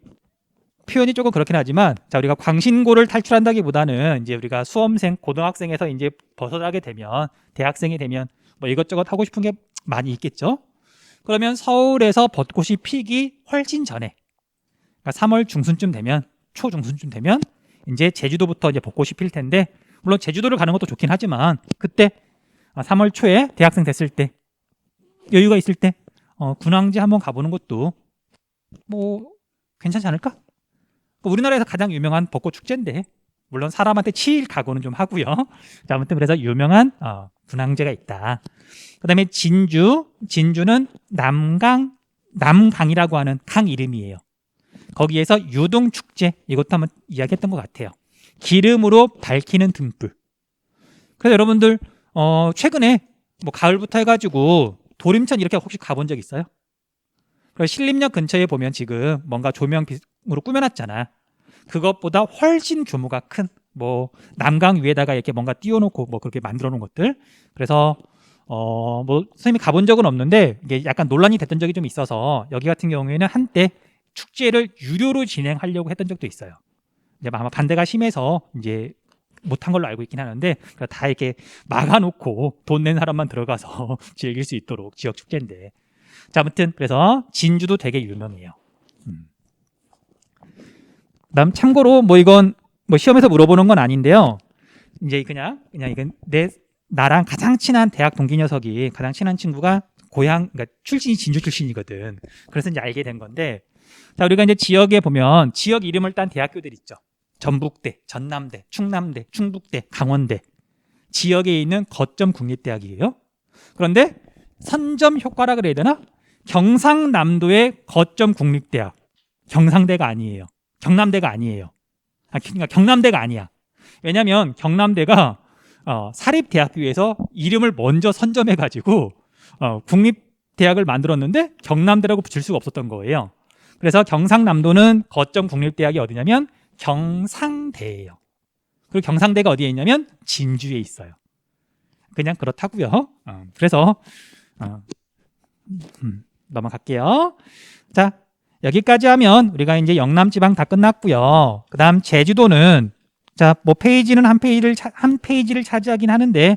표현이 조금 그렇긴 하지만, 자, 우리가 광신고를 탈출한다기보다는 이제 우리가 수험생, 고등학생에서 이제 벗어나게 되면, 대학생이 되면 뭐 이것저것 하고 싶은 게 많이 있겠죠. 그러면 서울에서 벚꽃이 피기 훨씬 전에, 그러니까 3월 중순쯤 되면, 초중순쯤 되면 이제 제주도부터 이제 벚꽃이 필 텐데, 물론 제주도를 가는 것도 좋긴 하지만 그때 3월 초에 대학생 됐을 때, 여유가 있을 때 군항제 한번 가보는 것도 뭐 괜찮지 않을까? 우리나라에서 가장 유명한 벚꽃 축제인데, 물론 사람한테 치일 각오는 좀 하고요. 자, 아무튼 그래서 유명한 군항제가 있다. 그다음에 진주는 남강이라고 하는 강 이름이에요. 거기에서 유동축제, 이것도 한번 이야기했던 것 같아요. 기름으로 밝히는 등불. 그래서 여러분들 최근에 뭐 가을부터 해가지고 도림천 이렇게 혹시 가본 적 있어요? 그리고 신림역 근처에 보면 지금 뭔가 조명으로 꾸며놨잖아. 그것보다 훨씬 규모가 큰, 뭐 남강 위에다가 이렇게 뭔가 띄워놓고 뭐 그렇게 만들어 놓은 것들. 그래서 뭐 선생님이 가본 적은 없는데 이게 약간 논란이 됐던 적이 좀 있어서, 여기 같은 경우에는 한때 축제를 유료로 진행하려고 했던 적도 있어요. 이제 아마 반대가 심해서 이제 못한 걸로 알고 있긴 하는데, 다 이렇게 막아놓고 돈 낸 사람만 들어가서 즐길 수 있도록 지역 축제인데. 자, 아무튼 그래서 진주도 되게 유명해요. 그다음 참고로 뭐 이건 뭐 시험에서 물어보는 건 아닌데요. 이제 그냥 이건 나랑 가장 친한 대학 동기 녀석이, 가장 친한 친구가 그러니까 출신이 진주 출신이거든. 그래서 이제 알게 된 건데, 자, 우리가 이제 지역에 보면 지역 이름을 딴 대학교들 있죠. 전북대, 전남대, 충남대, 충북대, 강원대. 지역에 있는 거점 국립대학이에요. 그런데 선점 효과라 그래야 되나? 경상남도의 거점 국립대학, 경상대가 아니에요. 경남대가 아니에요. 그러니까 경남대가 아니야. 왜냐하면 경남대가 사립대학교에서 이름을 먼저 선점해가지고 국립대학을 만들었는데 경남대라고 붙일 수가 없었던 거예요. 그래서 경상남도는 거점 국립대학이 어디냐면 경상대예요. 그리고 경상대가 어디에 있냐면 진주에 있어요. 그냥 그렇다고요. 그래서 넘어갈게요. 자, 여기까지 하면 우리가 이제 영남지방 다 끝났고요. 그다음 제주도는, 자, 뭐 페이지는 한 페이지를 차지하긴 하는데,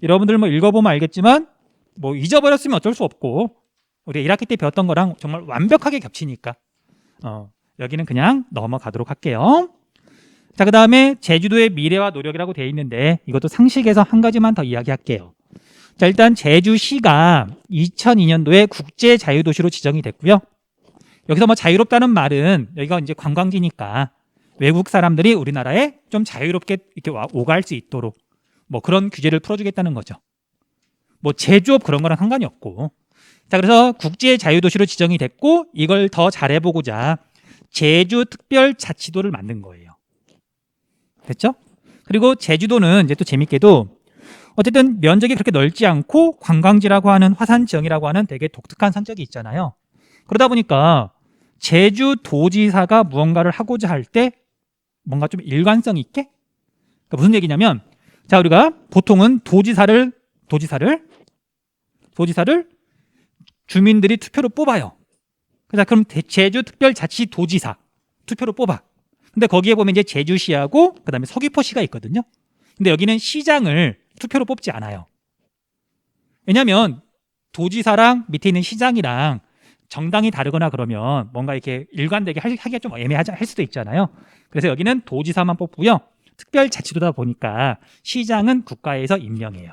여러분들 뭐 읽어보면 알겠지만 뭐 잊어버렸으면 어쩔 수 없고, 우리가 1학기 때 배웠던 거랑 정말 완벽하게 겹치니까 여기는 그냥 넘어가도록 할게요. 자, 그 다음에 제주도의 미래와 노력이라고 되어 있는데, 이것도 상식에서 한 가지만 더 이야기할게요. 자, 일단 제주시가 2002년도에 국제 자유도시로 지정이 됐고요. 여기서 뭐 자유롭다는 말은, 여기가 이제 관광지니까 외국 사람들이 우리나라에 좀 자유롭게 이렇게 오갈 수 있도록 뭐 그런 규제를 풀어주겠다는 거죠. 뭐 제조업 그런 거랑 상관이 없고. 자, 그래서 국제 자유도시로 지정이 됐고, 이걸 더 잘해보고자 제주특별자치도를 만든 거예요. 됐죠? 그리고 제주도는 이제 또 재밌게도 어쨌든 면적이 그렇게 넓지 않고 관광지라고 하는, 화산 지형이라고 하는 되게 독특한 성격이 있잖아요. 그러다 보니까 제주도지사가 무언가를 하고자 할 때 뭔가 좀 일관성 있게, 그러니까 무슨 얘기냐면, 자, 우리가 보통은 도지사를 주민들이 투표로 뽑아요. 그래서 그럼 제주특별자치도지사 투표로 뽑아. 근데 거기에 보면 이제 제주시하고 그다음에 서귀포시가 있거든요. 근데 여기는 시장을 투표로 뽑지 않아요. 왜냐하면 도지사랑 밑에 있는 시장이랑 정당이 다르거나 그러면 뭔가 이렇게 일관되게 하기가 좀 애매하자 할 수도 있잖아요. 그래서 여기는 도지사만 뽑고요. 특별자치도다 보니까 시장은 국가에서 임명해요.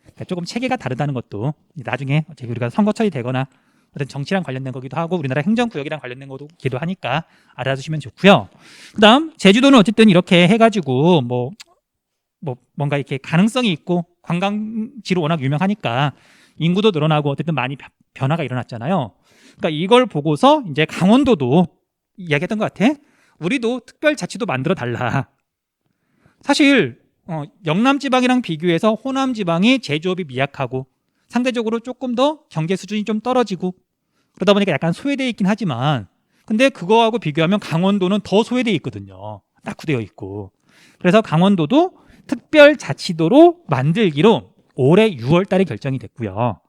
그러니까 조금 체계가 다르다는 것도 나중에 우리가 선거 처리되거나 어떤 정치랑 관련된 거기도 하고 우리나라 행정구역이랑 관련된 거기도 하니까 알아두시면 좋고요. 그다음 제주도는 어쨌든 이렇게 해가지고 뭔가 이렇게 가능성이 있고 관광지로 워낙 유명하니까 인구도 늘어나고 어쨌든 많이 변화가 일어났잖아요. 그러니까 이걸 보고서 이제 강원도도 이야기했던 것 같아. 우리도 특별자치도 만들어 달라. 사실 영남 지방이랑 비교해서 호남 지방이 제조업이 미약하고 상대적으로 조금 더 경제 수준이 좀 떨어지고 그러다 보니까 약간 소외되어 있긴 하지만 근데 그거하고 비교하면 강원도는 더 소외되어 있거든요. 낙후되어 있고. 그래서 강원도도 특별자치도로 만들기로 올해 6월 달에 결정이 됐고요.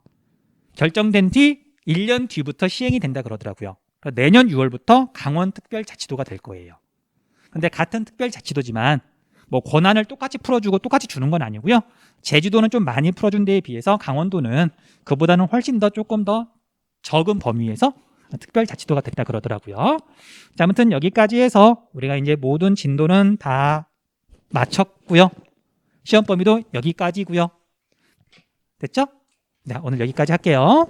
결정된 뒤 1년 뒤부터 시행이 된다 그러더라고요. 그러니까 내년 6월부터 강원특별자치도가 될 거예요. 근데 같은 특별자치도지만 뭐 권한을 똑같이 풀어주고 똑같이 주는 건 아니고요. 제주도는 좀 많이 풀어준 데에 비해서 강원도는 그보다는 훨씬 더 조금 더 적은 범위에서 특별자치도가 됐다 그러더라고요. 자, 아무튼 여기까지 해서 우리가 이제 모든 진도는 다 마쳤고요. 시험 범위도 여기까지고요. 됐죠? 네, 오늘 여기까지 할게요.